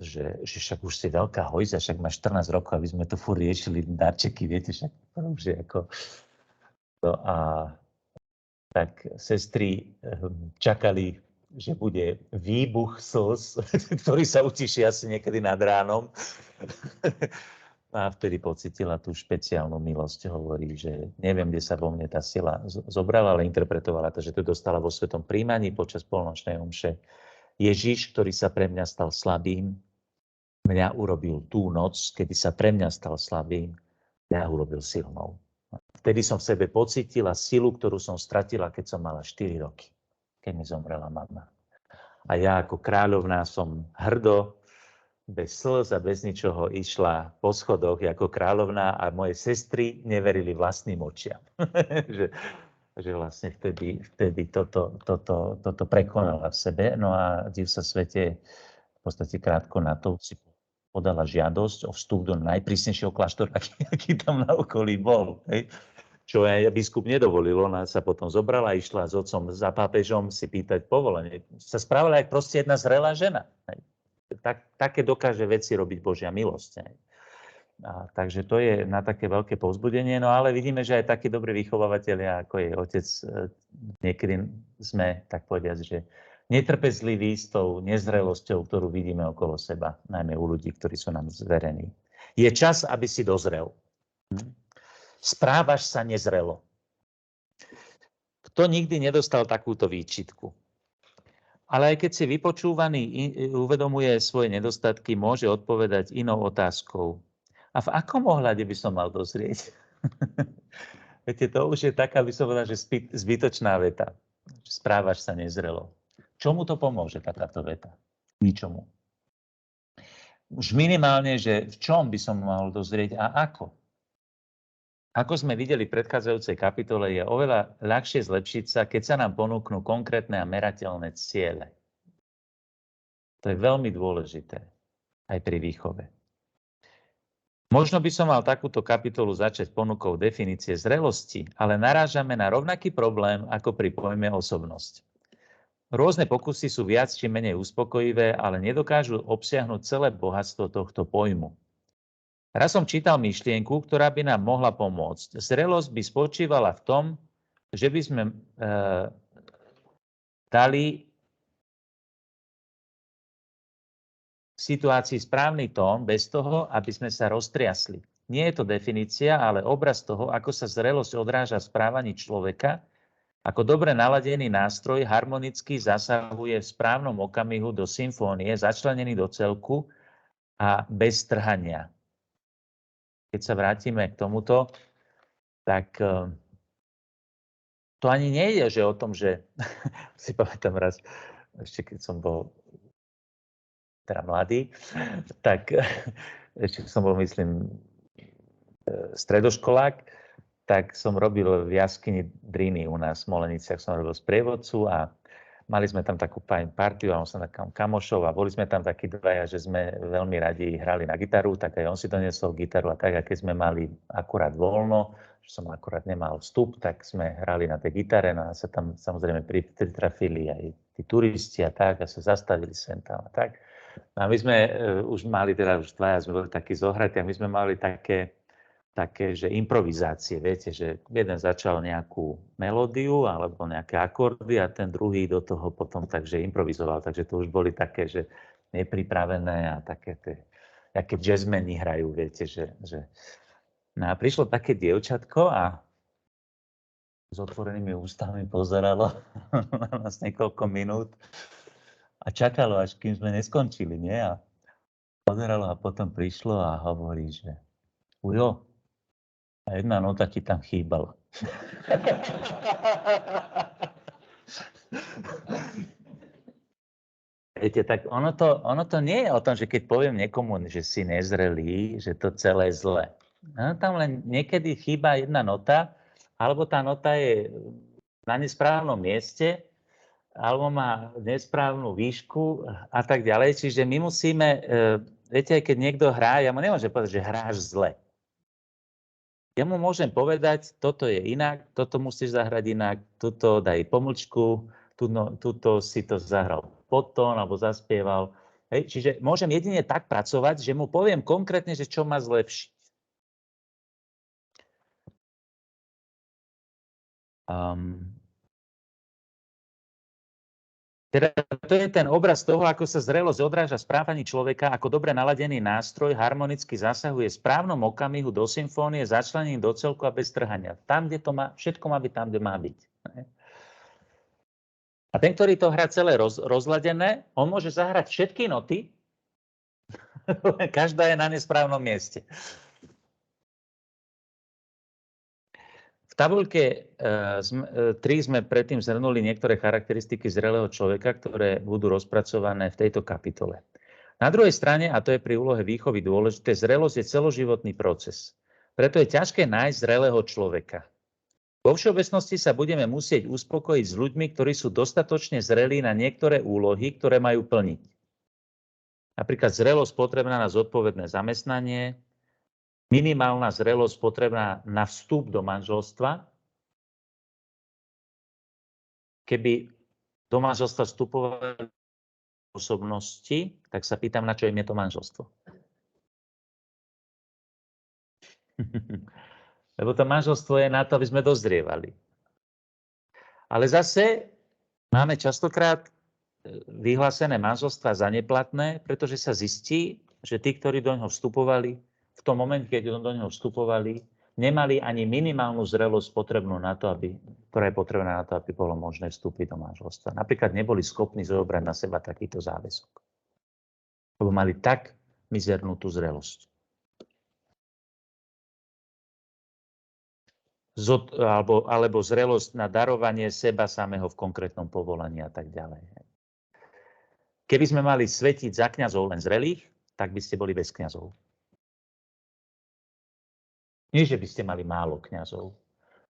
Že však už si veľká hojza, však máš 14 rokov, aby sme to furt riešili, darčeky, viete, však už je ako... No a tak sestry čakali, že bude výbuch slz, ktorý sa utiší asi niekedy nad ránom. A vtedy pocítila tú špeciálnu milosť, hovorí, že neviem, kde sa vo mne tá sila zobrala, ale interpretovala to, že to dostala vo svetom príjmaní počas polnočnej omše. Ježiš, ktorý sa pre mňa stal slabým, mňa urobil tú noc, kedy sa pre mňa stal slabým, mňa urobil silnou. Vtedy som v sebe pocítila silu, ktorú som stratila, keď som mala 4 roky, keď mi zomrela mama. A ja ako kráľovná som hrdo, bez slz a bez ničoho išla po schodoch ako kráľovná a moje sestry neverili vlastným očiam. že vlastne vtedy toto prekonala v sebe. No a div sa svete, v podstate krátko na to si podala žiadosť o vstup do najprísnejšieho kláštora, aký tam na okolí bol. Hej. Čo aj biskup nedovolil. Ona sa potom zobrala a išla s otcom za pápežom si pýtať povolenie. Sa správala aj proste jedna zrelá žena. Hej. Také dokáže veci robiť Božia milosť. Hej. A takže to je na také veľké povzbudenie, no ale vidíme, že aj takí dobrí vychovávateľia, ako je otec, niekedy sme, tak povediať, že netrpezliví s tou nezrelosťou, ktorú vidíme okolo seba, najmä u ľudí, ktorí sú nám zverení. Je čas, aby si dozrel. Správaš sa nezrelo. Kto nikdy nedostal takúto výčitku? Ale aj keď si vypočúvaný uvedomuje svoje nedostatky, môže odpovedať inou otázkou. A v akom ohľade by som mal dozrieť? Viete, to už je taká, by som povedal, že zbytočná veta. Správaš sa nezrelo. Čomu to pomôže, takáto veta? Ničomu. Už minimálne, že v čom by som mal dozrieť a ako? Ako sme videli v predchádzajúcej kapitole, je oveľa ľahšie zlepšiť sa, keď sa nám ponúknú konkrétne a merateľné ciele. To je veľmi dôležité aj pri výchove. Možno by som mal takúto kapitolu začať ponukou definície zrelosti, ale narážame na rovnaký problém ako pri pojme osobnosť. Rôzne pokusy sú viac či menej uspokojivé, ale nedokážu obsiahnuť celé bohatstvo tohto pojmu. Raz som čítal myšlienku, ktorá by nám mohla pomôcť. Zrelosť by spočívala v tom, že by sme dali v situácii správny tón bez toho, aby sme sa roztriasli. Nie je to definícia, ale obraz toho, ako sa zrelosť odráža v správaní človeka, ako dobre naladený nástroj harmonicky zasahuje v správnom okamihu do symfónie, začlenený do celku a bez trhania. Keď sa vrátime k tomuto, tak to ani nie je, že o tom, že si pamätám raz, ešte keď som bol teda mladý, tak ešte som bol, myslím, stredoškolák, tak som robil v jaskyni Driny u nás v Smoleniciach, som robil sprievodcu a mali sme tam takú partiu a on sa takým kamošov a boli sme tam takí dvaja, že sme veľmi radi hrali na gitaru, tak aj on si doniesol gitaru a tak, a keď sme mali akurát voľno, že som akurát nemal vstup, tak sme hrali na tej gitare, no a sa tam samozrejme pritrafili aj tí turisti a tak, a sa zastavili sem tam a tak. A my sme už mali, teda už dvaja sme boli takí zohratí a my sme mali také, že improvizácie, viete, že jeden začal nejakú melódiu alebo nejaké akordy a ten druhý do toho potom takže improvizoval. Takže to už boli také, že nepripravené a také tie, aké jazzmeni hrajú, viete, že... No a prišlo také dievčatko a s otvorenými ústami pozeralo na nás niekoľko minút a čakalo, až kým sme neskončili, nie? A pozeralo a potom prišlo a hovorí, že Ujo, a jedna nota ti tam chýbala. Viete, tak ono to nie je o tom, že keď poviem niekomu, že si nezrelý, že to celé je zle. No, tam len niekedy chýba jedna nota, alebo tá nota je na nesprávnom mieste, alebo má nesprávnu výšku a tak ďalej. Čiže my musíme, viete, keď niekto hrá, ja mu nemôžem povedať, že hráš zle. Ja mu môžem povedať, toto je inak, toto musíš zahrať inak, tuto daj pomlčku, tuto si to zahral podtón alebo zaspieval. Hej, čiže môžem jedine tak pracovať, že mu poviem konkrétne, že čo má zlepšiť. Teda to je ten obraz toho, ako sa zrelosť odráža v správaní človeka, ako dobre naladený nástroj harmonicky zasahuje v správnom okamihu do symfónie, začlenením do celku a bez trhania. Tam, kde to má, všetko má byť tam, kde má byť. A ten, ktorý to hrá celé rozladené, on môže zahrať všetky noty, každá je na nesprávnom mieste. V tabuľke 3 sme predtým zhrnuli niektoré charakteristiky zrelého človeka, ktoré budú rozpracované v tejto kapitole. Na druhej strane, a to je pri úlohe výchovy dôležité, zrelosť je celoživotný proces. Preto je ťažké nájsť zrelého človeka. Vo všeobecnosti sa budeme musieť uspokojiť s ľuďmi, ktorí sú dostatočne zrelí na niektoré úlohy, ktoré majú plniť. Napríklad zrelosť potrebná na zodpovedné zamestnanie, minimálna zrelosť potrebná na vstup do manželstva. Keby do manželstva vstupovali osobnosti, tak sa pýtam, na čo im je to manželstvo. Lebo to manželstvo je na to, aby sme dozrievali. Ale zase máme častokrát vyhlásené manželstvá za neplatné, pretože sa zistí, že tí, ktorí do ňoho vstupovali, v tom momente, keď do ňoho vstupovali, nemali ani minimálnu zrelosť potrebnú na to, ktorá je potrebná na to, aby bolo možné vstúpiť do manželstva. Napríklad neboli schopní zobrať na seba takýto záväzok. Lebo mali tak mizernú tú zrelosť. Alebo zrelosť na darovanie seba samého v konkrétnom povolaní a tak ďalej. Keby sme mali svetiť za kňazov len zrelých, tak by ste boli bez kňazov. Nie, že by ste mali málo kňazov.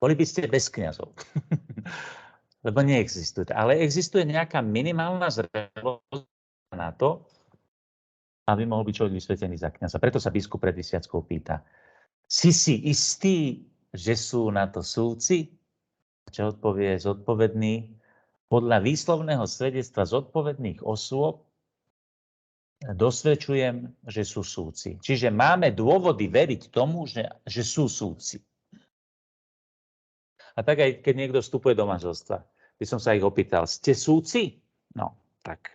Boli by ste bez kňazov. Lebo neexistuje. Ale existuje nejaká minimálna zrelosť na to, aby mohol byť človek vysvetený za kňaza. Preto sa biskup pred vysviackou pýta, si istý, že sú na to súdci? Čo odpovie zodpovedný? Podľa výslovného svedectva zodpovedných osôb dosvedčujem, že sú súdci. Čiže máme dôvody veriť tomu, že sú súdci. A tak aj keď niekto vstupuje do manželstva, by som sa ich opýtal, ste súdci? No, tak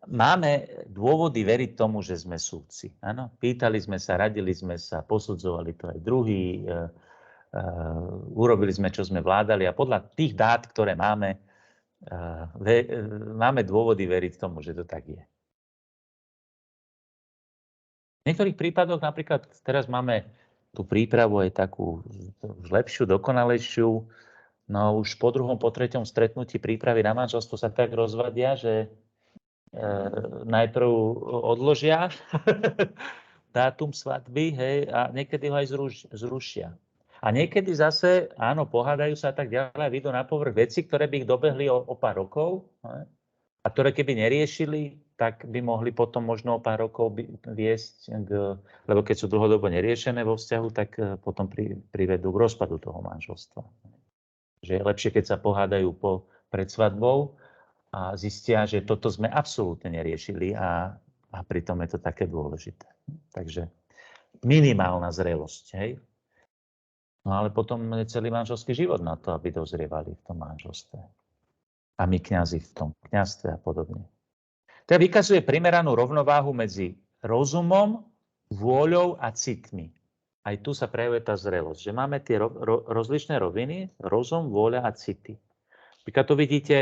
máme dôvody veriť tomu, že sme súdci. Áno? Pýtali sme sa, radili sme sa, posudzovali to aj druhý, urobili sme, čo sme vládali a podľa tých dát, ktoré máme, máme dôvody veriť tomu, že to tak je. V niektorých prípadoch, napríklad teraz máme tú prípravu aj takú lepšiu, dokonalejšiu, no už po druhom, po treťom stretnutí prípravy na manželstvo sa tak rozvadia, že najprv odložia dátum svadby, hej, a niekedy ho aj zrušia. A niekedy zase, áno, pohádajú sa tak ďalej, vyjdú na povrch veci, ktoré by ich dobehli o pár rokov, a ktoré keby neriešili, tak by mohli potom možno o pár rokov viesť, lebo keď sú dlhodobo neriešené vo vzťahu, tak potom privedú k rozpadu toho manželstva. Že je lepšie, keď sa pohádajú pred svadbou a zistia, že toto sme absolútne neriešili a pritom je to také dôležité. Takže minimálna zrelosť, hej? No ale potom je celý manželský život na to, aby dozrievali v tom manželstve. A my kňazi v tom kňazstve a podobne. Teda vykazuje primeranú rovnováhu medzi rozumom, vôľou a citmi. Aj tu sa prejavuje tá zrelosť, že máme tie rozličné roviny, rozum, vôľa a city. Napríklad tu vidíte,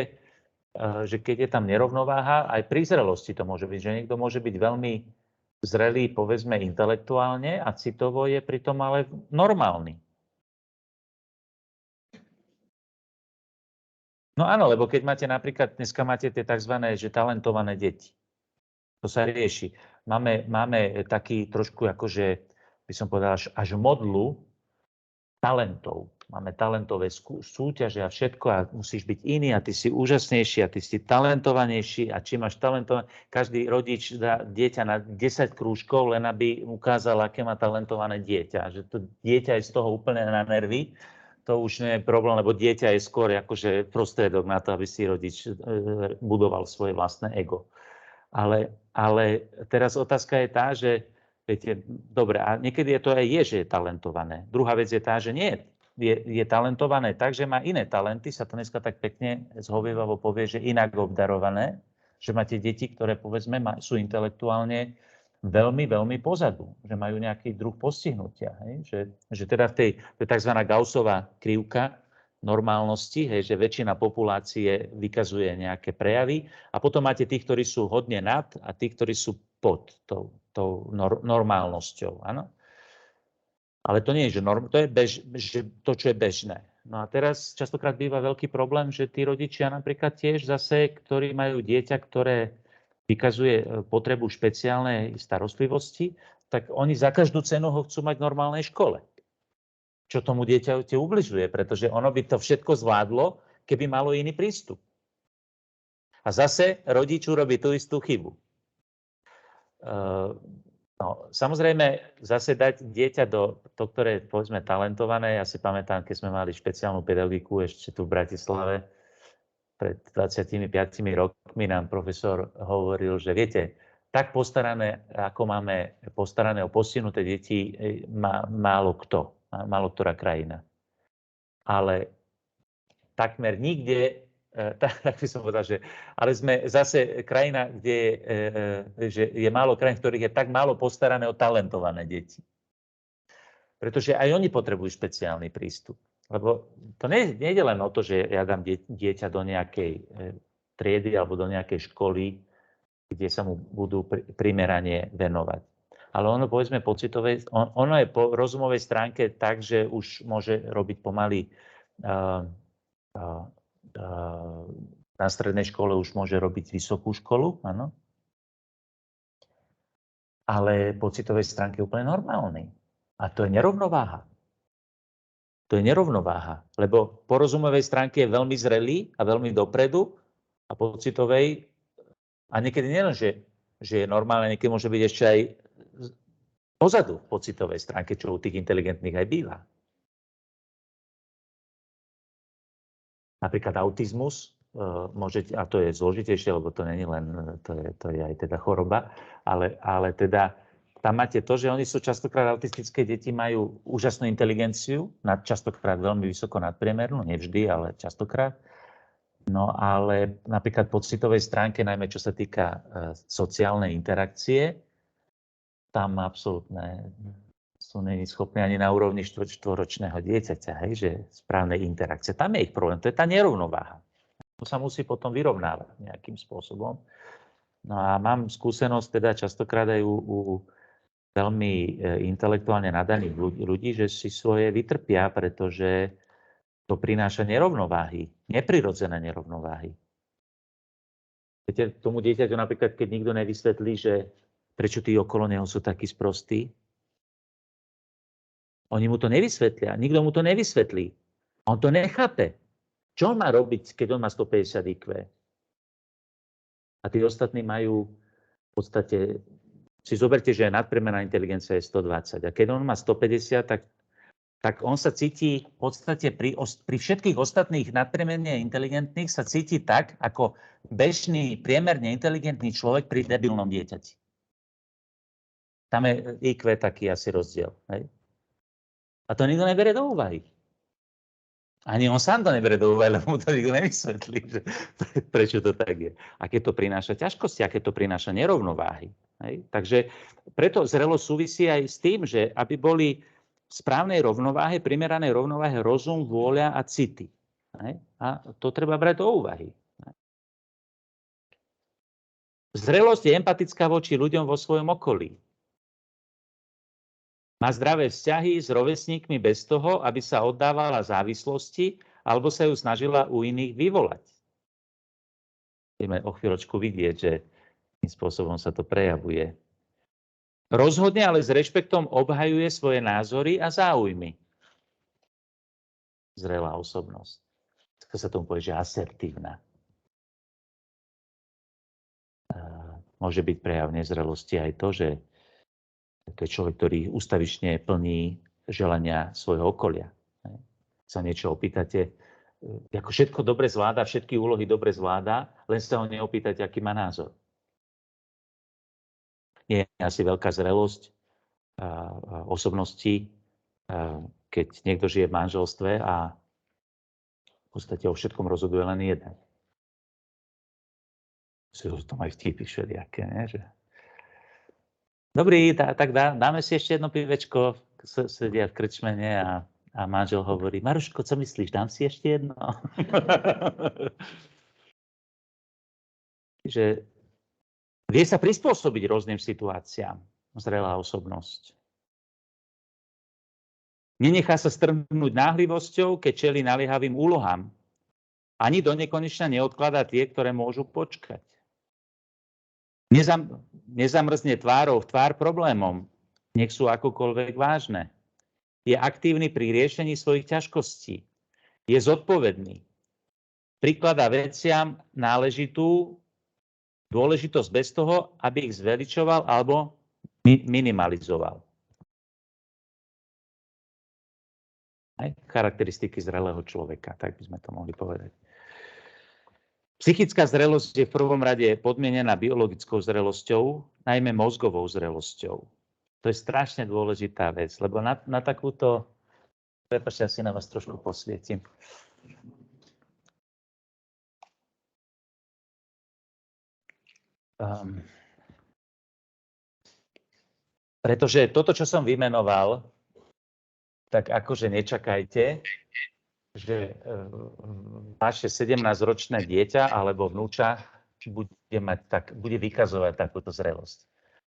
že keď je tam nerovnováha, aj pri zrelosti to môže byť, že niekto môže byť veľmi zrelý, povedzme, intelektuálne a citovo je pritom ale normálny. No áno, lebo keď máte napríklad, dneska máte tie tzv. Že talentované deti. To sa rieši. Máme taký trošku akože, by som povedal, až modlu talentov. Máme talentové súťaže a všetko a musíš byť iný a ty si úžasnejší a ty si talentovanejší a či máš talentované, každý rodič dá dieťa na 10 krúžkov, len aby ukázal, aké má talentované dieťa. Že to dieťa je z toho úplne na nervy. To už nie je problém, lebo dieťa je skôr akože prostriedok na to, aby si rodič budoval svoje vlastné ego. Ale teraz otázka je tá, že viete, dobre, a niekedy je to aj že je talentované. Druhá vec je tá, že nie je talentované tak, že má iné talenty, sa to dneska tak pekne zhovievavo povie, že inak obdarované, že máte deti, ktoré povedzme sú intelektuálne veľmi, veľmi pozadu, že majú nejaký druh postihnutia. Hej? Že teda to je tzv. Gaussová krivka normálnosti, hej, že väčšina populácie vykazuje nejaké prejavy a potom máte tých, ktorí sú hodne nad a tí, ktorí sú pod tou normálnosťou. Áno? Ale to nie je, že to, čo je bežné. No a teraz častokrát býva veľký problém, že tí rodičia napríklad tiež zase, ktorí majú dieťa, ktoré vykazuje potrebu špeciálnej starostlivosti, tak oni za každú cenu ho chcú mať v normálnej škole. Čo tomu dieťaťu ubližuje, pretože ono by to všetko zvládlo, keby malo iný prístup. A zase rodič urobí tú istú chybu. No, samozrejme, zase dať dieťa do to, ktoré je povedzme talentované. Ja si pamätám, keď sme mali špeciálnu pedagogiku ešte tu v Bratislave, pred 25 rokmi nám profesor hovoril, že viete, tak postarané, ako máme postarané o postihnuté deti, má málo ktorá krajina. Ale takmer nikde, tak by som povedal, ale sme zase krajina, kde že je málo krajín, ktorých je tak málo postarané o talentované deti. Pretože aj oni potrebujú špeciálny prístup. Lebo to nejde len o to, že ja dám dieťa do nejakej triedy alebo do nejakej školy, kde sa mu budú primerane venovať. Ale ono, povedzme, ono je po rozumovej stránke tak, že už môže robiť pomaly na strednej škole už môže robiť vysokú školu, áno. Ale po citovej stránke je úplne normálny. A to je nerovnováha. To je nerovnováha, lebo po rozumovej stránke je veľmi zrelý a veľmi dopredu a po citovej, a niekedy nielen, že je normálne, niekedy môže byť ešte aj pozadu po citovej stránke, čo u tých inteligentných aj býva. Napríklad autizmus, a to je zložitejšie, lebo to nie je len, to je aj teda choroba, ale teda tam máte to, že oni sú častokrát autistické deti, majú úžasnú inteligenciu, častokrát veľmi vysoko nadpriemernú, nevždy, ale častokrát. No ale napríklad po citovej stránke, najmä čo sa týka sociálnej interakcie, tam absolútne sú není schopní ani na úrovni štvoročného dieťaťa, hej, že správnej interakcie. Tam je ich problém, to je tá nerovnováha. To sa musí potom vyrovnávať nejakým spôsobom. No a mám skúsenosť teda častokrát aj u veľmi intelektuálne nadaných ľudí, že si svoje vytrpia, pretože to prináša nerovnováhy, neprirodzené nerovnováhy. Viete, tomu dieťaťu napríklad, keď nikto nevysvetlí, že prečo tí okolo neho sú takí sprostí, oni mu to nevysvetlia, nikto mu to nevysvetlí. On to nechápe. Čo on má robiť, keď on má 150 IQ? A tí ostatní majú v podstate, si zoberte, že nadpriemerná inteligencia je 120. A keď on má 150, tak on sa cíti v podstate pri všetkých ostatných nadpriemerne inteligentných sa cíti tak, ako bežný, priemerne inteligentný človek pri debilnom dieťati. Tam je IQ taký asi rozdiel. Hej? A to nikto neberie do úvahy. Ani on sám to neberie do úvahy, lebo mu to nikto nevysvetlí, že prečo to tak je. Aké to prináša ťažkosti, aké to prináša nerovnováhy. Hej? Takže preto zrelosť súvisí aj s tým, že aby boli v správnej rovnováhe, primeranej rovnováhe rozum, vôľa a city. Hej? A to treba brať do úvahy. Zrelosť je empatická voči ľuďom vo svojom okolí. Má zdravé vzťahy s rovesníkmi bez toho, aby sa oddávala závislosti alebo sa ju snažila u iných vyvolať. Budeme o chvíľočku vidieť, že tým spôsobom sa to prejavuje. Rozhodne, ale s rešpektom obhajuje svoje názory a záujmy. Zrelá osobnosť. To sa tomu povie, že asertívna. Môže byť prejav nezrelosti aj to, že to je človek, ktorý ústavične plní želania svojho okolia. Sa niečo opýtate, ako všetko dobre zvláda, všetky úlohy dobre zvláda, len sa ho neopýtate, aký má názor. Nie je asi veľká zrelosť osobnosti, keď niekto žije v manželstve a v podstate o všetkom rozhoduje len jeden. Sú to aj vtipy všelijaké, ne? Že... Dobrý, tak dáme si ešte jedno pivečko. Sedia v krčmene a manžel hovorí, Maruško, co myslíš, dám si ešte jedno? Že vie sa prispôsobiť rôznym situáciám. Zrelá osobnosť. Nenechá sa strhnúť náhlivosťou, keď čelí naliehavým úlohám. Ani do nekonečna neodkladá tie, ktoré môžu počkať. Nezamrzne tvárou v tvár problémom, nech sú akokoľvek vážne. Je aktívny pri riešení svojich ťažkostí. Je zodpovedný. Prikladá veciam náležitú dôležitosť bez toho, aby ich zveličoval alebo minimalizoval. Aj charakteristiky zrelého človeka, tak by sme to mohli povedať. Psychická zrelosť je v prvom rade podmienená biologickou zrelosťou, najmä mozgovou zrelosťou. To je strašne dôležitá vec, lebo na takúto... Prepáčte, asi na vás trošku posvietim. Pretože toto, čo som vymenoval, tak akože nečakajte, že vaše 17-ročné dieťa alebo vnúča bude vykazovať takúto zrelosť.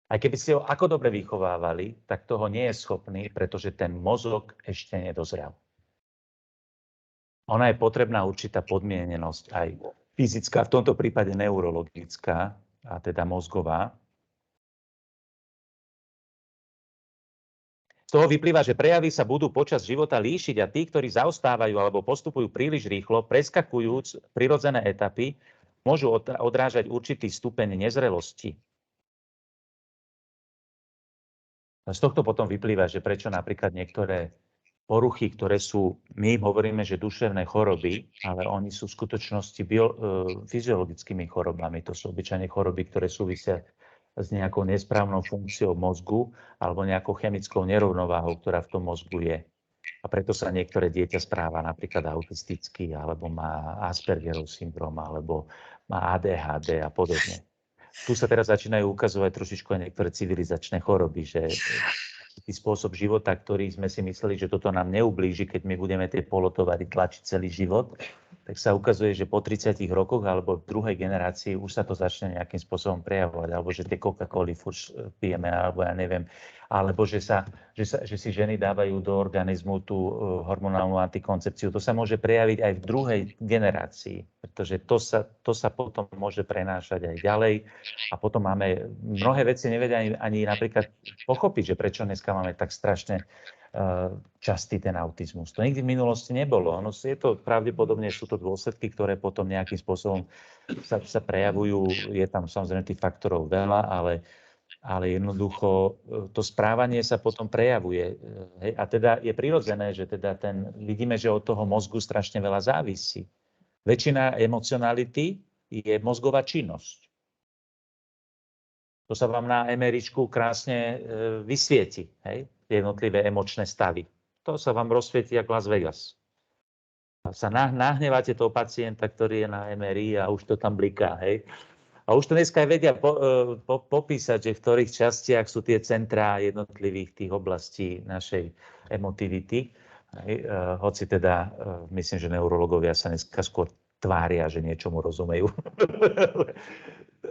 Aj keby ste ho ako dobre vychovávali, tak toho nie je schopný, pretože ten mozog ešte nedozrel. Ona je potrebná určitá podmienenosť, aj fyzická, v tomto prípade neurologická, a teda mozgová. Z toho vyplýva, že prejavy sa budú počas života líšiť a tí, ktorí zaostávajú alebo postupujú príliš rýchlo, preskakujúc prirodzené etapy, môžu odrážať určitý stupeň nezrelosti. Z tohto potom vyplýva, že prečo napríklad niektoré poruchy, ktoré sú, my im hovoríme, že duševné choroby, ale oni sú v skutočnosti fyziologickými chorobami. To sú obyčajne choroby, ktoré súvisia s nejakou nesprávnou funkciou mozgu alebo nejakou chemickou nerovnováhou, ktorá v tom mozgu je. A preto sa niektoré dieťa správa napríklad autisticky, alebo má Aspergerov syndrom, alebo má ADHD a podobne. Tu sa teraz začínajú ukazovať trošičku aj niektoré civilizačné choroby, že spôsob života, ktorý sme si mysleli, že toto nám neublíži, keď my budeme tie polotovary tlačiť celý život, tak sa ukazuje, že po 30 rokoch alebo v druhej generácii už sa to začne nejakým spôsobom prejavovať, alebo že tie Coca-Coly furt pijeme, alebo ja neviem, alebo že si ženy dávajú do organizmu tú hormonálnu antikoncepciu. To sa môže prejaviť aj v druhej generácii, pretože to sa potom môže prenášať aj ďalej a potom máme, mnohé veci nevedia ani napríklad pochopiť, že prečo dneska máme tak strašne častý ten autizmus. To nikdy v minulosti nebolo. Ono je to pravdepodobne, sú to dôsledky, ktoré potom nejakým spôsobom sa prejavujú. Je tam samozrejme tých faktorov veľa, ale jednoducho to správanie sa potom prejavuje. Hej? A teda je prirodzené, že teda vidíme, že od toho mozgu strašne veľa závisí. Väčšina emocionality je mozgová činnosť. To sa vám na MRIčku krásne vysvieti, hej? Jednotlivé emočné stavy. To sa vám rozsvietí ako Las Vegas. A sa nahnevate toho pacienta, ktorý je na MRI a už to tam bliká, hej? A už to dneska aj vedia popísať, že v ktorých častiach sú tie centrá jednotlivých tých oblastí našej emotivity. Hoci teda, myslím, že neurologovia sa dneska skôr tvária, že niečomu rozumejú.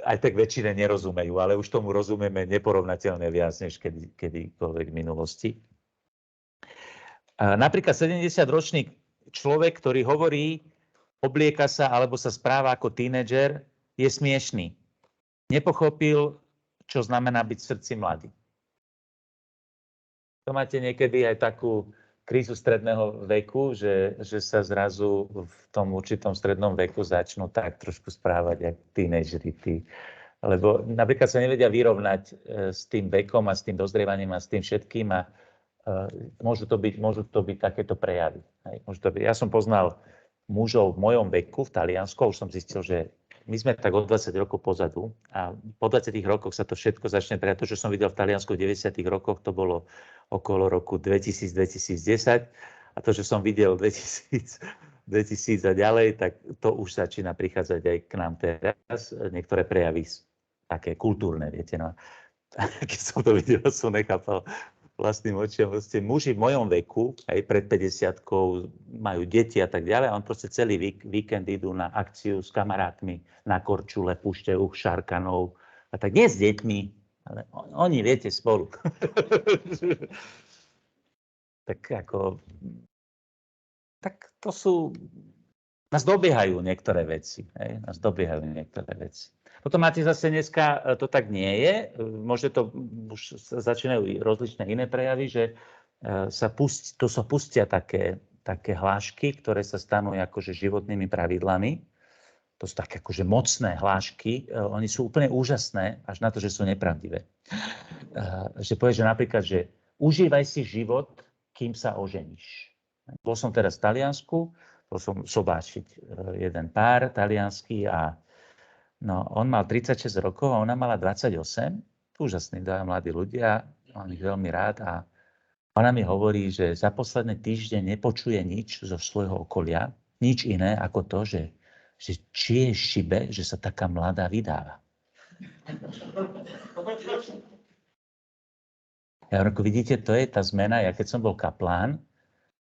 Aj tak väčšine nerozumejú, ale už tomu rozumieme neporovnateľne viac, než kedykoľvek v minulosti. Napríklad 70-ročný človek, ktorý hovorí, oblieka sa alebo sa správa ako tínedžer, je smiešný. Nepochopil, čo znamená byť v srdci mladý. To máte niekedy aj takú krízu stredného veku, že sa zrazu v tom určitom strednom veku začnú tak trošku správať jak tínedžeri. Lebo napríklad sa nevedia vyrovnať s tým vekom a s tým dozrievaním a s tým všetkým a môžu to byť takéto prejavy. Ja som poznal mužov v mojom veku v Taliansku, už som zistil, že my sme tak o 20 rokov pozadu a po 20 rokoch sa to všetko začne prejavať. To, čo som videl v Taliansku v 90 rokoch, to bolo okolo roku 2000-2010 a to, čo som videl 2000 a ďalej, tak to už začína prichádzať aj k nám teraz. Niektoré prejavy také kultúrne, viete. No. Keď som to videl, som nechápal vlastným očiam. Muži v mojom veku, aj pred 50-kou, majú deti a tak ďalej, a on proste celý víkend idú na akciu s kamarátmi, na Korčule, púšťajú šarkanov, a tak nie s deťmi, ale oni, viete, spolu. Tak ako... Tak to sú... Nás dobiehajú niektoré veci. Nás dobiehajú niektoré veci. Potom máte zase dneska, to tak nie je, možno to už začínajú rozličné iné prejavy, že sa pustia také hlášky, ktoré sa stanú akože životnými pravidlami. To sú také akože mocné hlášky. Oni sú úplne úžasné, až na to, že sú nepravdivé. Že povie, že napríklad, že užívaj si život, kým sa oženíš. Bol som teraz v Taliansku, bol som sobášiť jeden pár taliansky a no, on mal 36 rokov a ona mala 28. Úžasní dva mladí ľudia, mám ich veľmi rád a ona mi hovorí, že za posledné týždeň nepočuje nič zo svojho okolia, nič iné ako to, že či je šibe, že sa taká mladá vydáva. Ja hovorím, vidíte, to je tá zmena. Ja keď som bol kaplán,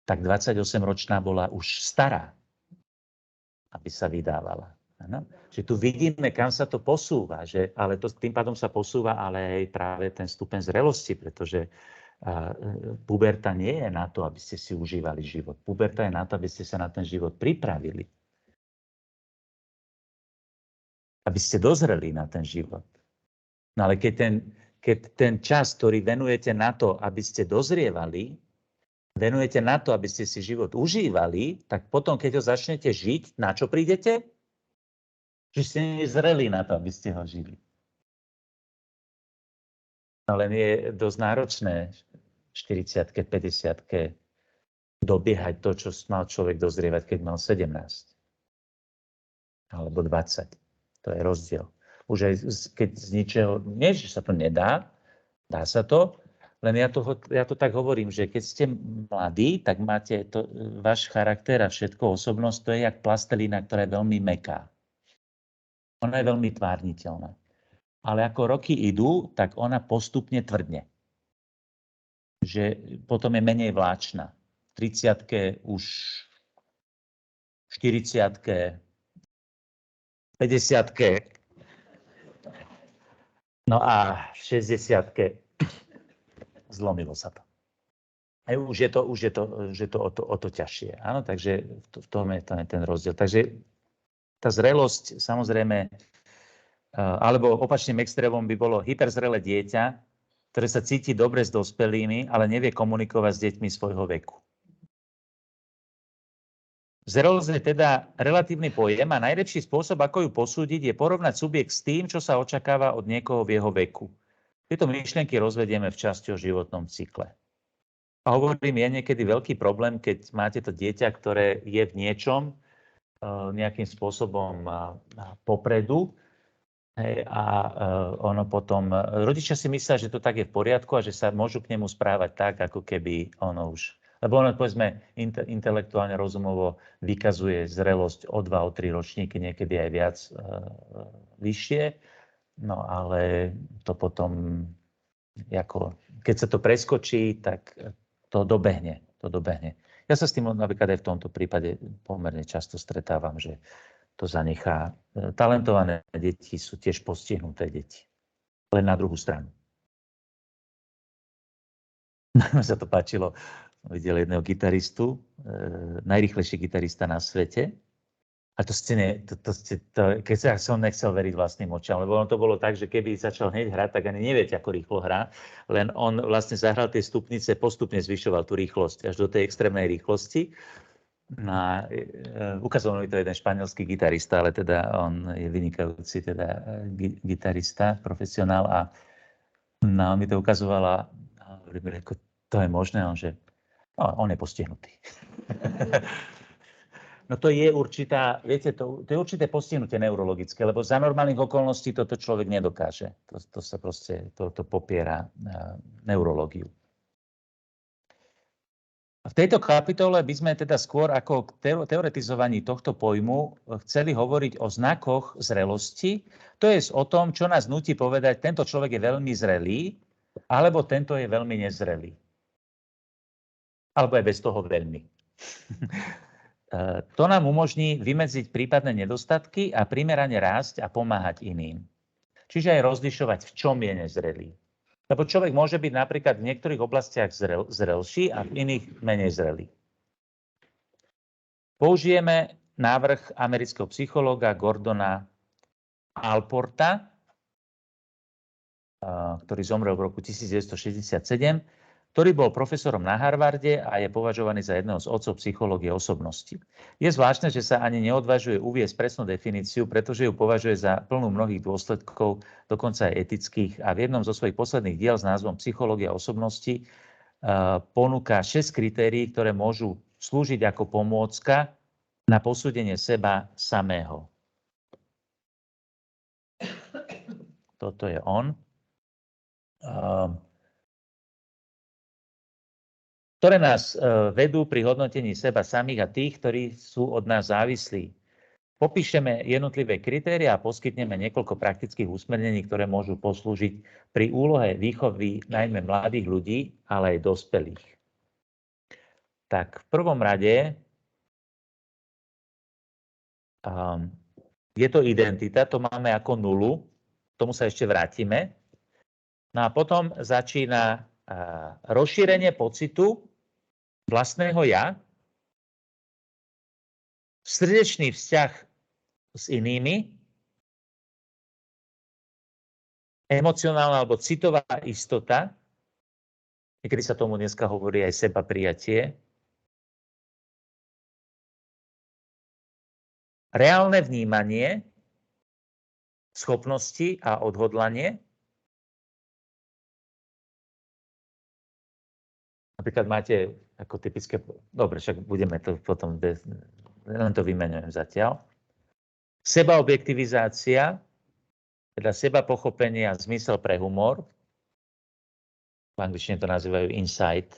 tak 28-ročná bola už stará, aby sa vydávala. Ano? Čiže tu vidíme, kam sa to posúva, ale to tým pádom sa posúva ale aj práve ten stupeň zrelosti, pretože puberta nie je na to, aby ste si užívali život. Puberta je na to, aby ste sa na ten život pripravili. Aby ste dozreli na ten život. No ale keď ten čas, ktorý venujete na to, aby ste dozrievali, venujete na to, aby ste si život užívali, tak potom, keď ho začnete žiť, na čo prídete? Že ste nezreli na to, aby ste ho žili. No len je dosť náročné 40-ke, 50-ke dobiehať to, čo mal človek dozrievať, keď mal 17. Alebo 20. To je rozdiel. Už aj keď z ničeho, nie, že sa to nedá, dá sa to, len ja to tak hovorím, že keď ste mladí, tak máte váš charakter a všetko, osobnosť, to je jak plastelína, ktorá je veľmi mäkká. Ona je veľmi tvárniteľná. Ale ako roky idú, tak ona postupne tvrdne. Že potom je menej vláčna. V 30-ke už 40-ke, 50-ke, no a v 60-ke zlomilo sa to. A už je to o to ťažšie. Áno, takže v tom je ten rozdiel. Takže tá zrelosť, samozrejme, alebo opačným extrémom by bolo hyperzrelé dieťa, ktoré sa cíti dobre s dospelými, ale nevie komunikovať s deťmi svojho veku. Zrelosť je teda relatívny pojem a najlepší spôsob, ako ju posúdiť, je porovnať subjekt s tým, čo sa očakáva od niekoho v jeho veku. Tieto myšlienky rozvedieme v časti o životnom cykle. A hovorím, je niekedy veľký problém, keď máte to dieťa, ktoré je v niečom nejakým spôsobom popredu a ono potom... Rodičia si myslia, že to tak je v poriadku a že sa môžu k nemu správať tak, ako keby ono už... Lebo ono, povedzme, intelektuálne, rozumovo vykazuje zrelosť o 2, o 3 ročníky, niekedy aj viac vyššie. No ale to potom, keď sa to preskočí, tak to dobehne. Ja sa s tým napríklad aj v tomto prípade pomerne často stretávam, že to zanechá. Talentované deti sú tiež postihnuté deti. Len na druhú stranu. Mne sa to páčilo videl jedného gitaristu, najrýchlejší gitarista na svete. A keď som nechcel veriť vlastným očam, lebo ono to bolo tak, že keby začal hneď hrať, tak ani neviete, ako rýchlo hrá. Len on vlastne zahral tie stupnice, postupne zvyšoval tú rýchlosť, až do tej extrémnej rýchlosti. Ukazoval mi to jeden španielský gitarista, ale teda on je vynikajúci teda gitarista, profesionál a on mi to ukazoval a hovorím, to je možné, on je postihnutý. No to je určitá, viete, to je určité postihnutie neurologické, lebo za normálnych okolností toto človek nedokáže. To sa proste, to popiera neurológiu. V tejto kapitole by sme teda skôr ako k teoretizovaní tohto pojmu chceli hovoriť o znakoch zrelosti, to je o tom, čo nás nutí povedať, tento človek je veľmi zrelý, alebo tento je veľmi nezrelý. Alebo je bez toho veľmi. To nám umožní vymedziť prípadné nedostatky a primerane rásť a pomáhať iným. Čiže aj rozlišovať, v čom je nezrelý. Lebo človek môže byť napríklad v niektorých oblastiach zrelší a v iných menej zrelý. Použijeme návrh amerického psychológa Gordona Allporta, ktorý zomrel v roku 1967, ktorý bol profesorom na Harvarde a je považovaný za jedného z otcov psychológie osobnosti. Je zvláštne, že sa ani neodvažuje uviesť presnú definíciu, pretože ju považuje za plnú mnohých dôsledkov, dokonca aj etických. A v jednom zo svojich posledných diel s názvom Psychológia osobnosti ponúka 6 kritérií, ktoré môžu slúžiť ako pomôcka na posúdenie seba samého. Toto je on. Ktoré nás vedú pri hodnotení seba samých a tých, ktorí sú od nás závislí. Popíšeme jednotlivé kritéria a poskytneme niekoľko praktických usmernení, ktoré môžu poslúžiť pri úlohe výchovy najmä mladých ľudí, ale aj dospelých. Tak v prvom rade je to identita, to máme ako nulu, k tomu sa ešte vrátime. No a potom začína rozšírenie pocitu vlastného ja, srdečný vzťah s inými, emocionálna alebo citová istota, niekedy sa tomu dneska hovorí aj seba prijatie, reálne vnímanie, schopnosti a odhodlanie. Napríklad máte ako typické, dobre, však budeme to potom, len to vymenujem zatiaľ. Sebaobjektivizácia, teda seba pochopenie a zmysel pre humor. V angličtine to nazývajú insight.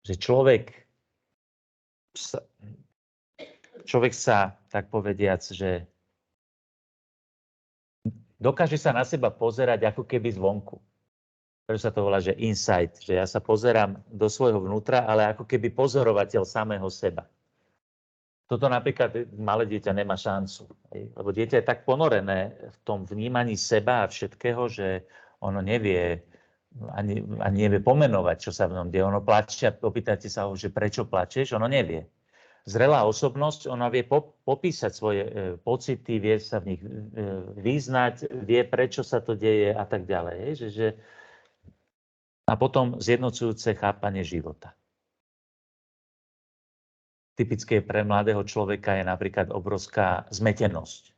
Že človek sa, tak povediac, že dokáže sa na seba pozerať ako keby zvonku. Prečo sa to volá, že insight, že ja sa pozerám do svojho vnútra, ale ako keby pozorovateľ samého seba. Toto napríklad malé dieťa nemá šancu. Lebo dieťa je tak ponorené v tom vnímaní seba a všetkého, že ono nevie, ani nevie pomenovať, čo sa v ňom deje. Ono plače, opýtate sa ho, že prečo plačeš, ono nevie. Zrelá osobnosť, ona vie popísať svoje pocity, vie sa v nich vyznať, vie, prečo sa to deje a tak ďalej. A potom zjednocujúce chápanie života. Typické pre mladého človeka je napríklad obrovská zmetenosť.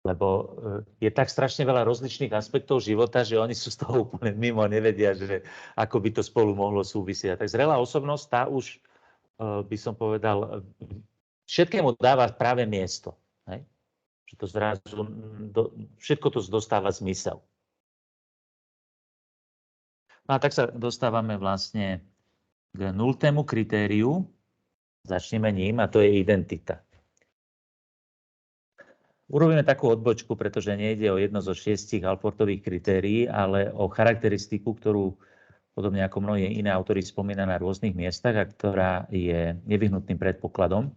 Lebo je tak strašne veľa rozličných aspektov života, že oni sú z toho úplne mimo, nevedia, že ako by to spolu mohlo súvisieť. Tak zrelá osobnosť, tá už by som povedal, všetkému dáva práve miesto. Hej? Že to zrazu, všetko to dostáva zmysel. No a tak sa dostávame vlastne k nultému kritériu. Začneme ním a to je identita. Urobíme takú odbočku, pretože nejde o jedno zo 6 Allportových kritérií, ale o charakteristiku, ktorú podobne ako mnohé iné autori spomína na rôznych miestach a ktorá je nevyhnutným predpokladom.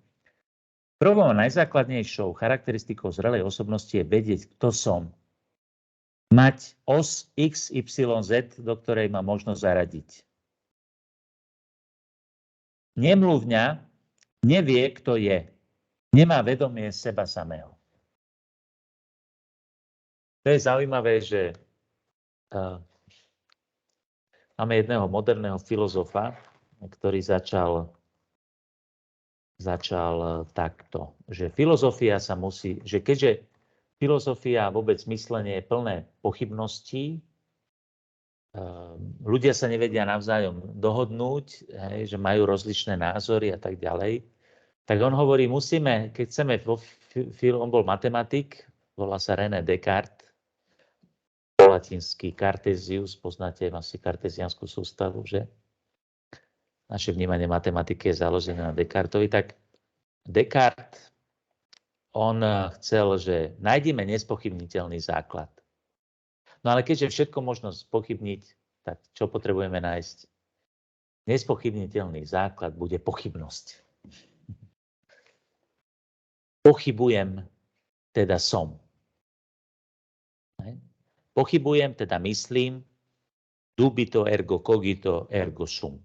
Prvou a najzákladnejšou charakteristikou zrelej osobnosti je vedieť, kto som. mať os X, Y, Z, do ktorej má možno zaradiť. Nemluvňa nevie, kto je. Nemá vedomie seba samého. To je zaujímavé, že máme jedného moderného filozofa, ktorý začal takto, že filozofia sa musí, že keďže filozofia a vôbec myslenie je plné pochybností, ľudia sa nevedia navzájom dohodnúť, hej, že majú rozličné názory a tak ďalej, tak on hovorí, musíme, keď chceme, on bol matematik, volá sa René Descartes, po latinsky Cartesius, poznáte asi karteziánsku sústavu, že? Naše vnímanie matematiky je založené na Descartovi, tak Descartes, on chcel, že nájdeme nespochybniteľný základ. No ale keďže všetko možno spochybniť, tak čo potrebujeme nájsť? Nespochybniteľný základ bude pochybnosť. Pochybujem, teda som. Pochybujem, teda myslím, dubito ergo cogito ergo sum.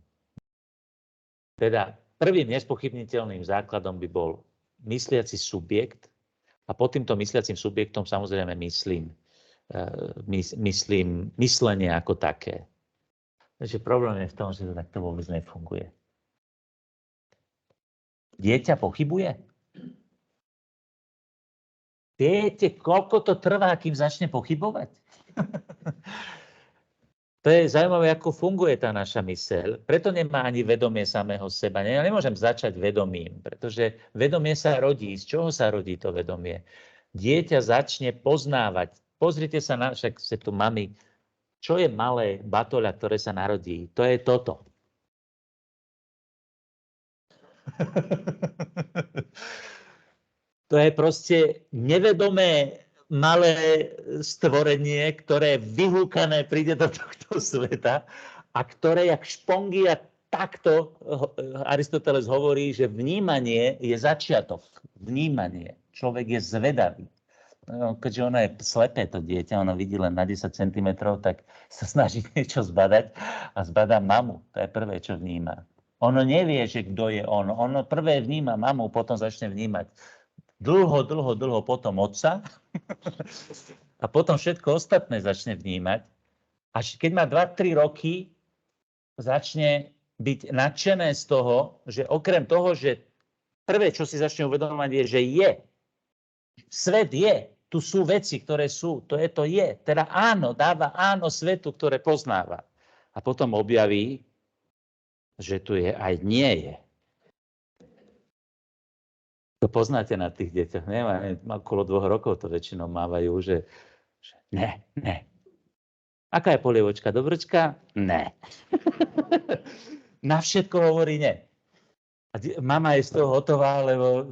Teda prvým nespochybniteľným základom by bol mysliaci subjekt a pod týmto mysliacim subjektom samozrejme myslím myslenie ako také. Takže problém je v tom, že to takto vôbec nefunguje. Dieťa pochybuje? Viete, koľko to trvá, kým začne pochybovať? To je zaujímavé, ako funguje tá naša myseľ. Preto nemá ani vedomie samého seba. Ja nemôžem začať vedomím, pretože vedomie sa rodí. Z čoho sa rodí to vedomie? Dieťa začne poznávať. Pozrite sa na, však sa tu mami, čo je malé batoľa, ktoré sa narodí? To je toto. To je proste nevedomé malé stvorenie, ktoré vyhúkané príde do tohto sveta a ktoré jak špongy a takto Aristoteles hovorí, že vnímanie je začiatok. Vnímanie. Človek je zvedavý. No, keďže ono je slepé, to dieťa, ono vidí len na 10 cm, tak sa snaží niečo zbadať a zbadá mamu. To je prvé, čo vníma. Ono nevie, že kto je on. Ono prvé vníma mamu, potom začne vnímať dlho potom otca a potom všetko ostatné začne vnímať. Až keď má 2-3 roky, začne byť nadšené z toho, že okrem toho, že prvé, čo si začne uvedomovať, je, že je. Svet je. Tu sú veci, ktoré sú. To je. Teda áno, dáva áno svetu, ktoré poznáva. A potom objaví, že tu je aj nie je. To poznáte na tých deťoch, ne? Okolo 2 rokov to väčšinou mávajú, že ne. Aká je polievočka? Dobrčka? Ne. Na všetko hovorí ne. A mama je z toho hotová, lebo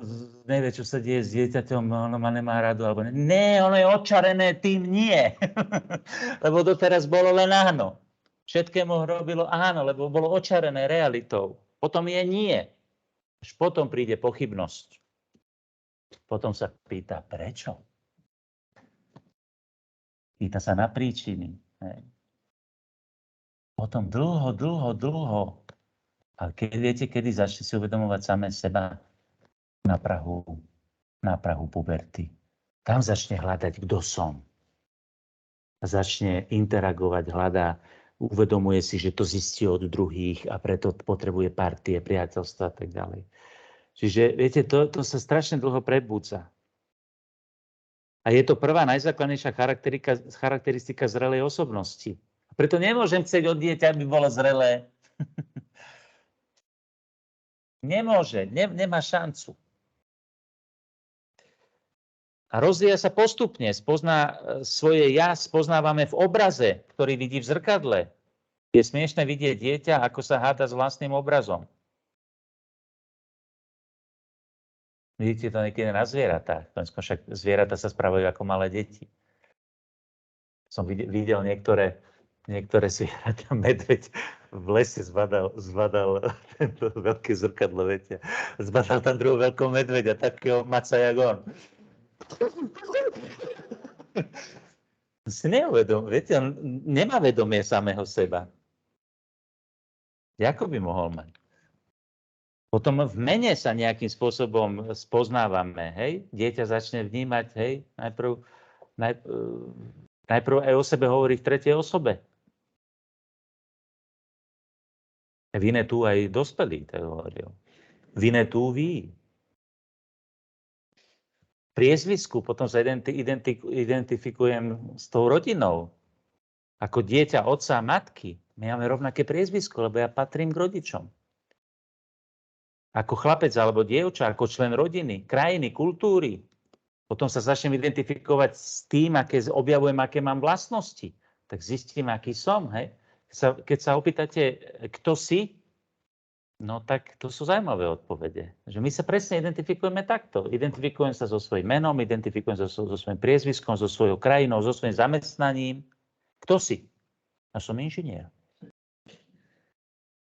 nevie, čo sa deje s dieťaťom, ono ma nemá radu, alebo ne. Ne, ono je očarené, tým nie. Lebo doteraz bolo len áno. Všetkému robilo áno, lebo bolo očarené realitou. Potom je nie. Až potom príde pochybnosť. Potom sa pýta, prečo? Pýta sa na príčiny. Potom dlho. A viete, kedy začne si uvedomovať samé seba? Na prahu puberty. Tam začne hľadať, kto som. A začne interagovať, hľadá, uvedomuje si, že to zistí od druhých a preto potrebuje partie, priateľstva a tak ďalej. Čiže, viete, to sa strašne dlho prebúdza. A je to prvá najzákladnejšia charakteristika zrelej osobnosti. Preto nemôžem chcieť od dieťa, aby bolo zrelé. Nemôže, nemá šancu. A rozvíja sa postupne. Svoje ja spoznávame v obraze, ktorý vidí v zrkadle. Je smiešné vidieť dieťa, ako sa háda s vlastným obrazom. Vidíte to niekedy na zvieratách. Však zvieratá sa správajú ako malé deti. Som videl niektoré zvieratá, medveď v lese zbadal tento veľké zrkadlo, viete. Zbadal tam druhú veľkú medveďa, takého maca jak on. Si neuvedom, viete, on nemá vedomie samého seba. Ako by mohol mať? Potom v mene sa nejakým spôsobom spoznávame, hej? Dieťa začne vnímať, hej? Najprv aj o sebe hovorí v tretej osobe. Vine tu aj dospelí, tak hovoril. Vine tu ví. Priezvisku, potom sa identifikujem s tou rodinou. Ako dieťa otca a matky. My máme rovnaké priezvisko, lebo ja patrím k rodičom. Ako chlapec alebo dievča, ako člen rodiny, krajiny, kultúry. Potom sa začnem identifikovať s tým, objavujem, aké mám vlastnosti. Tak zistím, aký som. Hej? Keď sa opýtate, kto si, no tak to sú zaujímavé odpovede. Že my sa presne identifikujeme takto. Identifikujem sa so svojím menom, identifikujem sa so svojím priezviskom, so svojou krajinou, so svojím zamestnaním. Kto si? A som inžinier.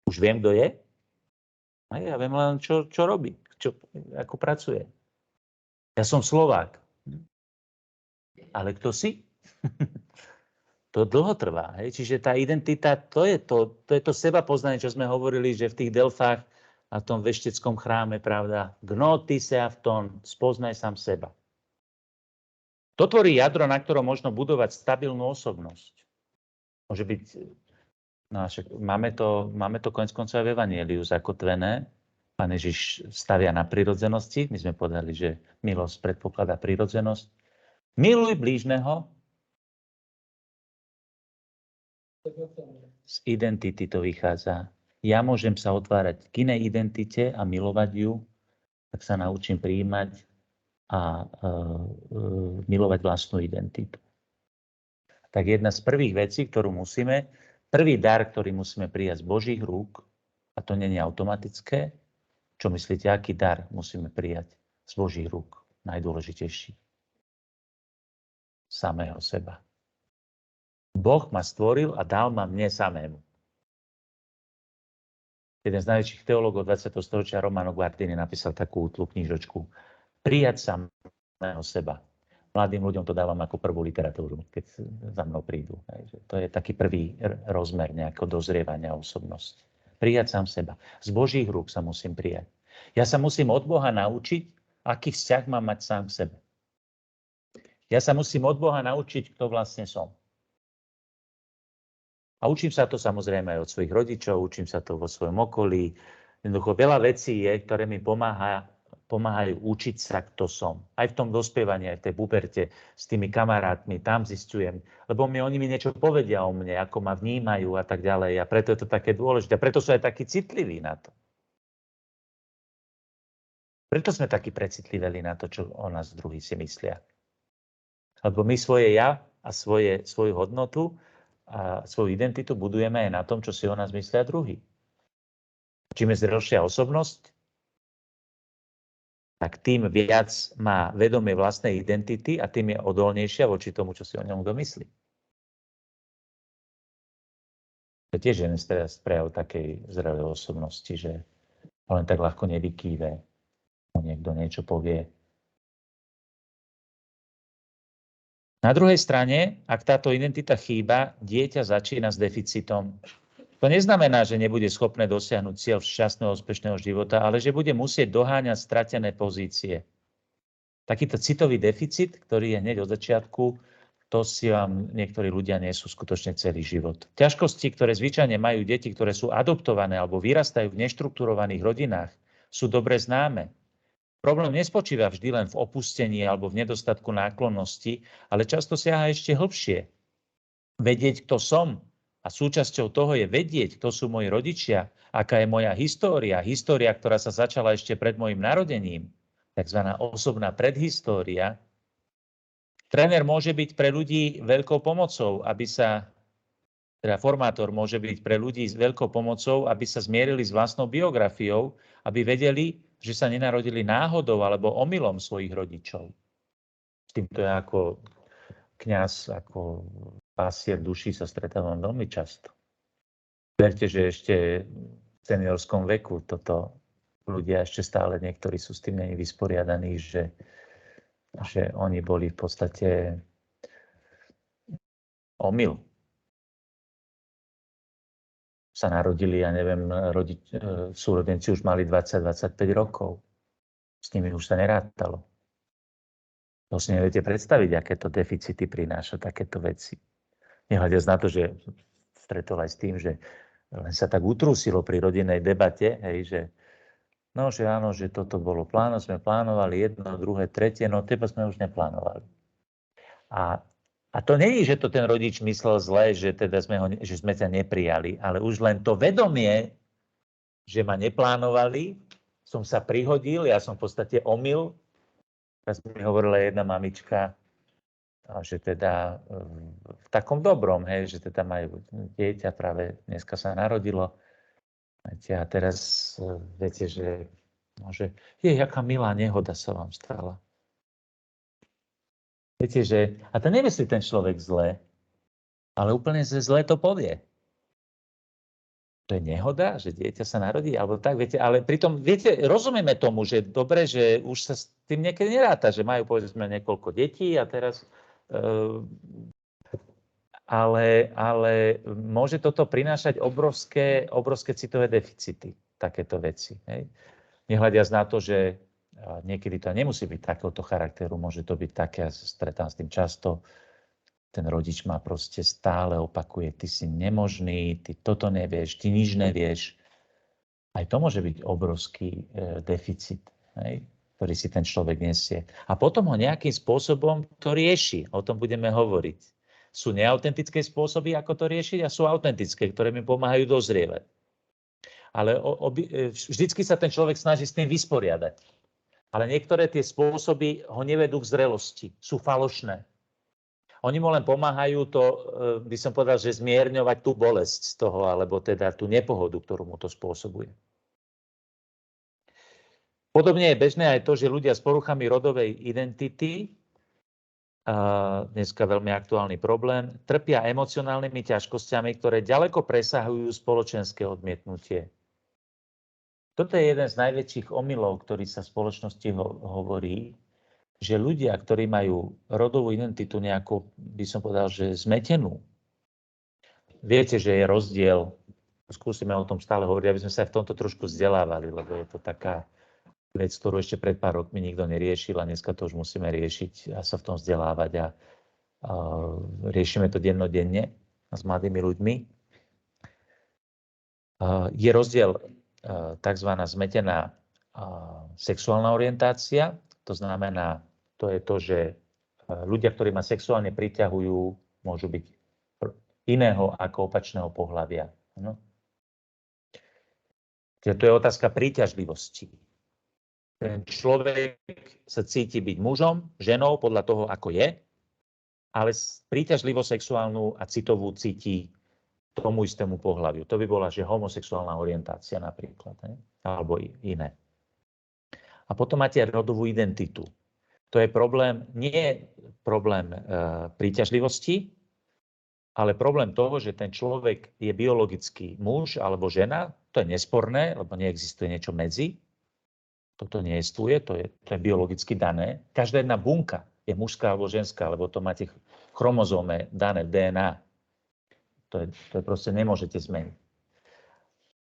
Už viem, kto je? A ja viem len, čo robí, ako pracuje. Ja som Slovák. Ale kto si? To dlho trvá. Hej? Čiže tá identita, to je to seba poznanie, čo sme hovorili, že v tých Delfách a v tom vešteckom chráme, pravda, gnóty se a v tom, spoznaj sám seba. To tvorí jadro, na ktorom možno budovať stabilnú osobnosť. Môže byť, máme to koniec koncov v Evanjeliu zakotvené. Pán Ježiš stavia na prirodzenosti. My sme povedali, že milosť predpokladá prirodzenosť. Miluj blížneho. Z identity to vychádza. Ja môžem sa otvárať k inej identite a milovať ju, tak sa naučím prijímať a milovať vlastnú identitu. Tak jedna z prvých vecí, prvý dar, ktorý musíme prijať z Božích rúk, a to nie je automatické. Čo myslíte, aký dar musíme prijať z Božích rúk? Najdôležitejší. Samého seba. Boh ma stvoril a dal ma mne samému. Jeden z najväčších teológov 20. storočia, Romano Guardini, napísal takú útlu knižočku. Prijať samého seba. Mladým ľuďom to dávam ako prvú literatúru, keď za mnou prídu. To je taký prvý rozmer nejakého dozrievania osobnosti. Prijať sám seba. Z Božích rúk sa musím prijať. Ja sa musím od Boha naučiť, aký vzťah mám mať sám k sebe. Ja sa musím od Boha naučiť, kto vlastne som. A učím sa to samozrejme aj od svojich rodičov, učím sa to vo svojom okolí. Jednoducho veľa vecí je, ktoré mi pomáhajú učiť sa, kto som. Aj v tom dospievaní, aj v tej puberte, s tými kamarátmi, tam zistujem. Lebo oni mi niečo povedia o mne, ako ma vnímajú a tak ďalej. A preto je to také dôležité. A preto sú aj takí citliví na to. Preto sme takí precitliveli na to, čo o nás druhí si myslia. Lebo my svoje ja a svoju hodnotu a svoju identitu budujeme aj na tom, čo si o nás myslia druhí. Čím je zrelšia osobnosť, tak tým viac má vedomie vlastnej identity a tým je odolnejšia voči tomu, čo si o ňom domyslí. To je tiež jeden z prejav takej zrelej osobnosti, že len tak ľahko nevykýve, niekto niečo povie. Na druhej strane, ak táto identita chýba, dieťa začína s deficitom. To neznamená, že nebude schopné dosiahnuť cieľ šťastného, úspešného života, ale že bude musieť doháňať stratené pozície. Takýto citový deficit, ktorý je hneď od začiatku, to si vám niektorí ľudia nesú skutočne celý život. Ťažkosti, ktoré zvyčajne majú deti, ktoré sú adoptované alebo vyrastajú v neštrukturovaných rodinách, sú dobre známe. Problém nespočíva vždy len v opustení alebo v nedostatku náklonnosti, ale často siaha ešte hlbšie. Vedieť, kto som, a súčasťou toho je vedieť, kto sú moji rodičia, aká je moja história, ktorá sa začala ešte pred mojim narodením, takzvaná osobná predhistória. Tréner môže byť pre ľudí veľkou pomocou, formátor môže byť pre ľudí s veľkou pomocou, aby sa zmierili s vlastnou biografiou, aby vedeli, že sa nenarodili náhodou alebo omylom svojich rodičov. S týmto ja ako kňaz, ako pastier duší sa stretávam veľmi často. Verte, že ešte v seniorskom veku toto ľudia ešte stále niektorí sú s tým vysporiadaní, že oni boli v podstate Omyl. Sa narodili, ja neviem, súrodenci už mali 20-25 rokov. S nimi už sa nerátalo. To si neviete predstaviť, aké to deficity prináša takéto veci. Nehľadiac na to, že stretol aj s tým, že len sa tak utrúsilo pri rodinnej debate, hej, že no, že áno, že toto bolo sme plánovali jedno, druhé, tretie, no teba sme už neplánovali. A to nie je, že to ten rodič myslel zle, že teda že sme ťa neprijali, ale už len to vedomie, že ma neplánovali, som sa prihodil, ja som v podstate omyl. Teraz mi hovorila jedna mamička, že teda v takom dobrom, hej, že teda majú dieťa, práve dneska sa narodilo. A teraz viete, že môže, jaká milá nehoda sa vám stala. Viete, že, a to nemyslí ten človek zle, ale úplne zle to povie. To je nehoda, že dieťa sa narodí, alebo tak, viete, ale pritom, viete, rozumieme tomu, že dobre, že už sa s tým niekedy neráta, že majú, povedzme, niekoľko detí a teraz, ale môže toto prinášať obrovské citové deficity, takéto veci. Hej? Nehľadiac na to, že niekedy to nemusí byť takéhoto charakteru, môže to byť také, ja sa stretám s tým často, ten rodič ma proste stále opakuje, ty si nemožný, ty toto nevieš, ty nič nevieš. Aj to môže byť obrovský deficit, hej, ktorý si ten človek nesie. A potom ho nejakým spôsobom to rieši, o tom budeme hovoriť. Sú neautentické spôsoby, ako to riešiť, a sú autentické, ktoré mi pomáhajú dozrievať. Ale vždycky sa ten človek snaží s tým vysporiadať. Ale niektoré tie spôsoby ho nevedú k zrelosti, sú falošné. Oni mu len pomáhajú to, by som povedal, že zmierňovať tú bolesť z toho, alebo teda tú nepohodu, ktorú mu to spôsobuje. Podobne je bežné aj to, že ľudia s poruchami rodovej identity, dneska veľmi aktuálny problém, trpia emocionálnymi ťažkosťami, ktoré ďaleko presahujú spoločenské odmietnutie. Toto je jeden z najväčších omylov, ktorý sa v spoločnosti hovorí, že ľudia, ktorí majú rodovú identitu nejakú, by som povedal, že zmetenú, viete, že je rozdiel, skúsime o tom stále hovoriť, aby sme sa aj v tomto trošku vzdelávali, lebo je to taká vec, ktorú ešte pred pár rokmi nikto neriešil a dneska to už musíme riešiť a sa v tom vzdelávať a riešime to dennodenne s mladými ľuďmi. Je rozdiel tzv. Zmetená sexuálna orientácia, to znamená, to je to, že ľudia, ktorí ma sexuálne priťahujú, môžu byť iného ako opačného pohlavia. No? To je otázka príťažlivosti. Ten človek sa cíti byť mužom, ženou podľa toho, ako je, ale príťažlivosť sexuálnu a citovú cíti tomu istému pohľaviu. To by bola, že homosexuálna orientácia napríklad, ne? Alebo iné. A potom máte rodovú identitu. To je problém, nie problém príťažlivosti, ale problém toho, že ten človek je biologický muž alebo žena, to je nesporné, lebo neexistuje niečo medzi. Toto neexistuje, to je biologicky dané. Každá jedna bunka je mužská alebo ženská, lebo to máte chromozóme dané v DNA. To proste nemôžete zmeniť.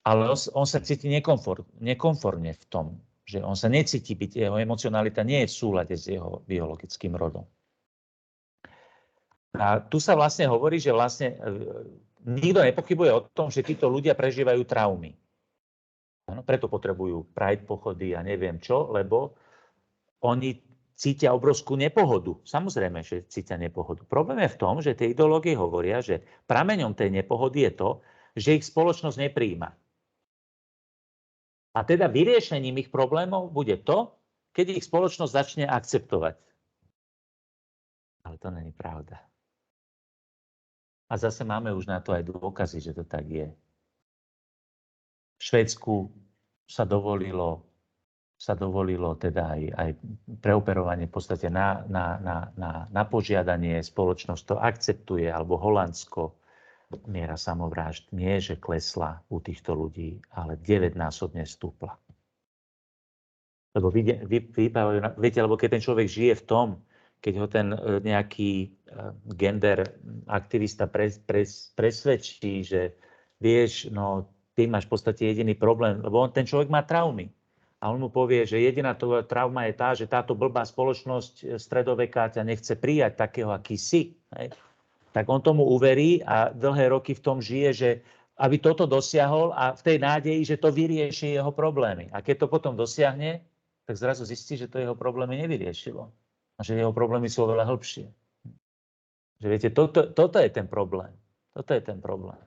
Ale on sa cíti nekomfortne v tom, že on sa necíti byť, jeho emocionalita nie je v súlade s jeho biologickým rodom. A tu sa vlastne hovorí, že vlastne nikto nepochybuje o tom, že títo ľudia prežívajú traumy. Ano, preto potrebujú Pride pochody a neviem čo, lebo oni cítia obrovskú nepohodu. Samozrejme, že cítia nepohodu. Problém je v tom, že tie ideológie hovoria, že prameňom tej nepohody je to, že ich spoločnosť nepríjma. A teda vyriešením ich problémov bude to, keď ich spoločnosť začne akceptovať. Ale to není pravda. A zase máme už na to aj dôkazy, že to tak je. V Švédsku sa dovolilo teda aj preoperovanie v podstate na požiadanie, spoločnosť to akceptuje, alebo Holandsko, miera samovrážd nie, že klesla u týchto ľudí, ale 9-násobne stúpla. Lebo viete, lebo keď ten človek žije v tom, keď ho ten nejaký gender aktivista presvedčí, že vieš, no ty máš v podstate jediný problém, lebo ten človek má traumy. A on mu povie, že jediná trauma je tá, že táto blbá spoločnosť stredoveká ťa nechce prijať takého, aký si. Hej. Tak on tomu uverí a dlhé roky v tom žije, že aby toto dosiahol a v tej nádeji, že to vyrieši jeho problémy. A keď to potom dosiahne, tak zrazu zistí, že to jeho problémy nevyriešilo. A že jeho problémy sú oveľa hĺbšie. Že viete, toto je ten problém. Toto je ten problém.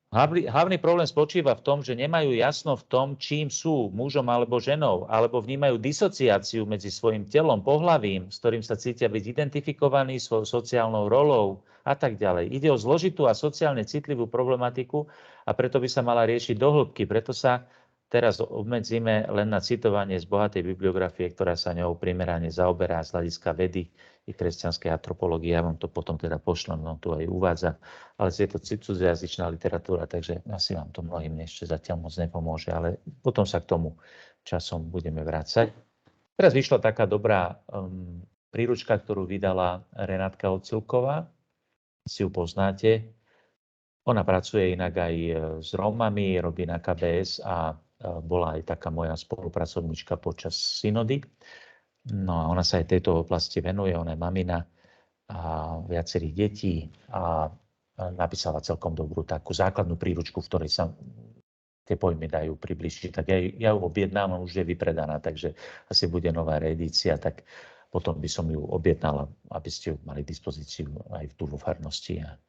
Hlavný problém spočíva v tom, že nemajú jasno v tom, čím sú, mužom alebo ženou, alebo vnímajú disociáciu medzi svojim telom, pohlavím, s ktorým sa cítia byť identifikovaní svojou sociálnou rolou a tak ďalej. Ide o zložitú a sociálne citlivú problematiku a preto by sa mala riešiť do hĺbky. Preto sa teraz obmedzíme len na citovanie z bohatej bibliografie, ktorá sa ňou primerane zaoberá z hľadiska vedy i kresťanskej antropológie. Ja vám to potom teda pošlem, no tu aj uvádza. Ale je to cudzojazyčná literatúra, takže asi vám to mnohým ešte zatiaľ moc nepomôže, ale potom sa k tomu časom budeme vrácať. Teraz vyšla taká dobrá príručka, ktorú vydala Renátka Ocilková. Si ju poznáte. Ona pracuje inak aj s Rómami, robí na KBS a bola aj taká moja spolupracovníčka počas synody. No a ona sa aj tejto oblasti venuje, ona je mamina a viacerých detí a napísala celkom dobrú takú základnú príručku, v ktorej sa tie pojmy dajú približiť. Tak ja ju objednám, už je vypredaná, takže asi bude nová reedícia, tak potom by som ju objednala, aby ste ju mali k dispozíciu aj tu vo farnosti a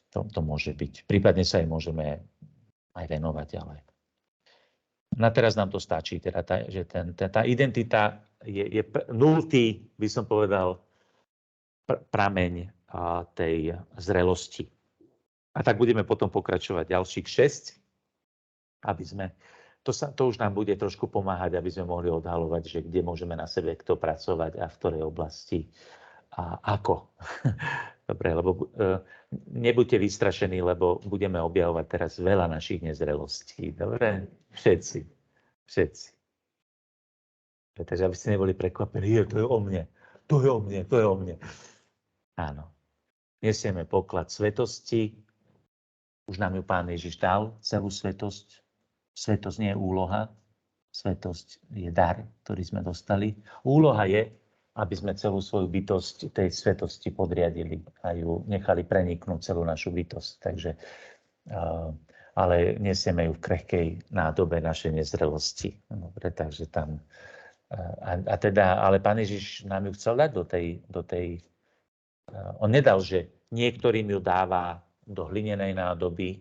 to môže byť. Prípadne sa jej môžeme aj venovať, ale na teraz nám to stačí, teda že tá identita je nultý, by som povedal, prameň tej zrelosti. A tak budeme potom pokračovať ďalších 6, aby sme, to už nám bude trošku pomáhať, aby sme mohli odhalovať, že kde môžeme na sebe kto pracovať a v ktorej oblasti a ako. Dobre, lebo nebuďte vystrašení, lebo budeme objavovať teraz veľa našich nezrelostí. Dobre? Všetci. Takže aby ste neboli prekvapení, to je o mne, to je o mne. Áno. Nesieme poklad svetosti. Už nám ju Pán Ježiš dal, celú svetosť. Svetosť nie je úloha. Svetosť je dar, ktorý sme dostali. Úloha je, aby sme celú svoju bytosť tej svetosti podriadili a ju nechali preniknúť celú našu bytosť. Takže, ale nesieme ju v krehkej nádobe našej nezrelosti. Dobre, takže tam... ale Pán Ježiš nám ju chcel dať do tej... On nedal, že niektorým ju dáva do hlinenej nádoby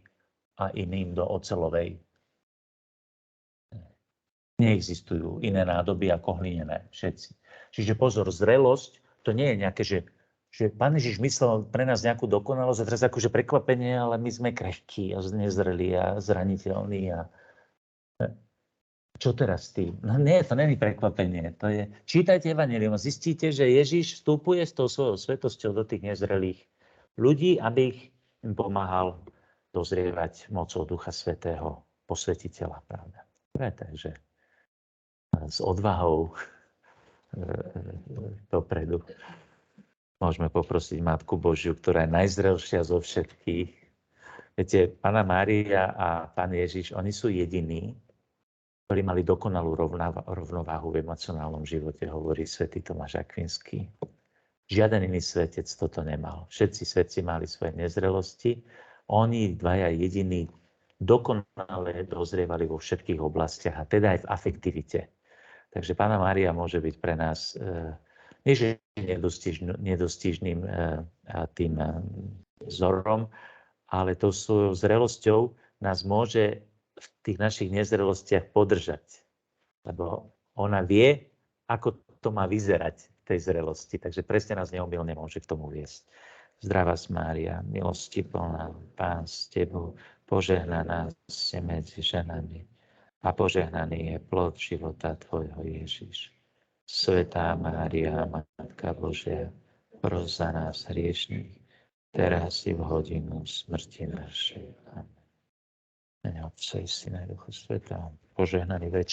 a iným do oceľovej. Neexistujú iné nádoby ako hlinené, všetci. Čiže pozor, zrelosť, to nie je nejaké, že Pán Ježiš myslel pre nás nejakú dokonalosť a teraz akože prekvapenie, ale my sme krehkí a nezrelí a zraniteľní. A... Čo teraz ty? No nie, to není prekvapenie. To je... Čítajte Evangelium a zistíte, že Ježiš vstupuje s tou svojou svetosťou do tých nezrelých ľudí, aby im pomáhal dozrievať mocou Ducha Svätého, posvetiteľa, pravda. Takže s odvahou dopredu môžeme poprosiť Matku Božiu, ktorá je najzrelšia zo všetkých. Viete, Panna Mária a Pán Ježiš, oni sú jediní, ktorí mali dokonalú rovnováhu v emocionálnom živote, hovorí svätý Tomáš Akvinský. Žiaden iný svetec toto nemal. Všetci svetci mali svoje nezrelosti. Oni dvaja jediní dokonale dozrievali vo všetkých oblastiach, a teda aj v afektivite. Takže Panna Mária môže byť pre nás nie že nedostižným tým vzorom, ale tou svojou zrelosťou nás môže v tých našich nezrelostiach podržať. Lebo ona vie, ako to má vyzerať v tej zrelosti. Takže presne nás neomylne môže k tomu viesť. Zdravá Mária, milosti plná, Pán s tebou, požehnaná si medzi ženami a požehnaný je plod života tvojho Ježiš. Svätá Mária, Matka Božia, pros za nás hriešnych, teraz i v hodinu smrti našej. Amen. Mene Otca i Syna i Ducha Svätého, požehnaný večer.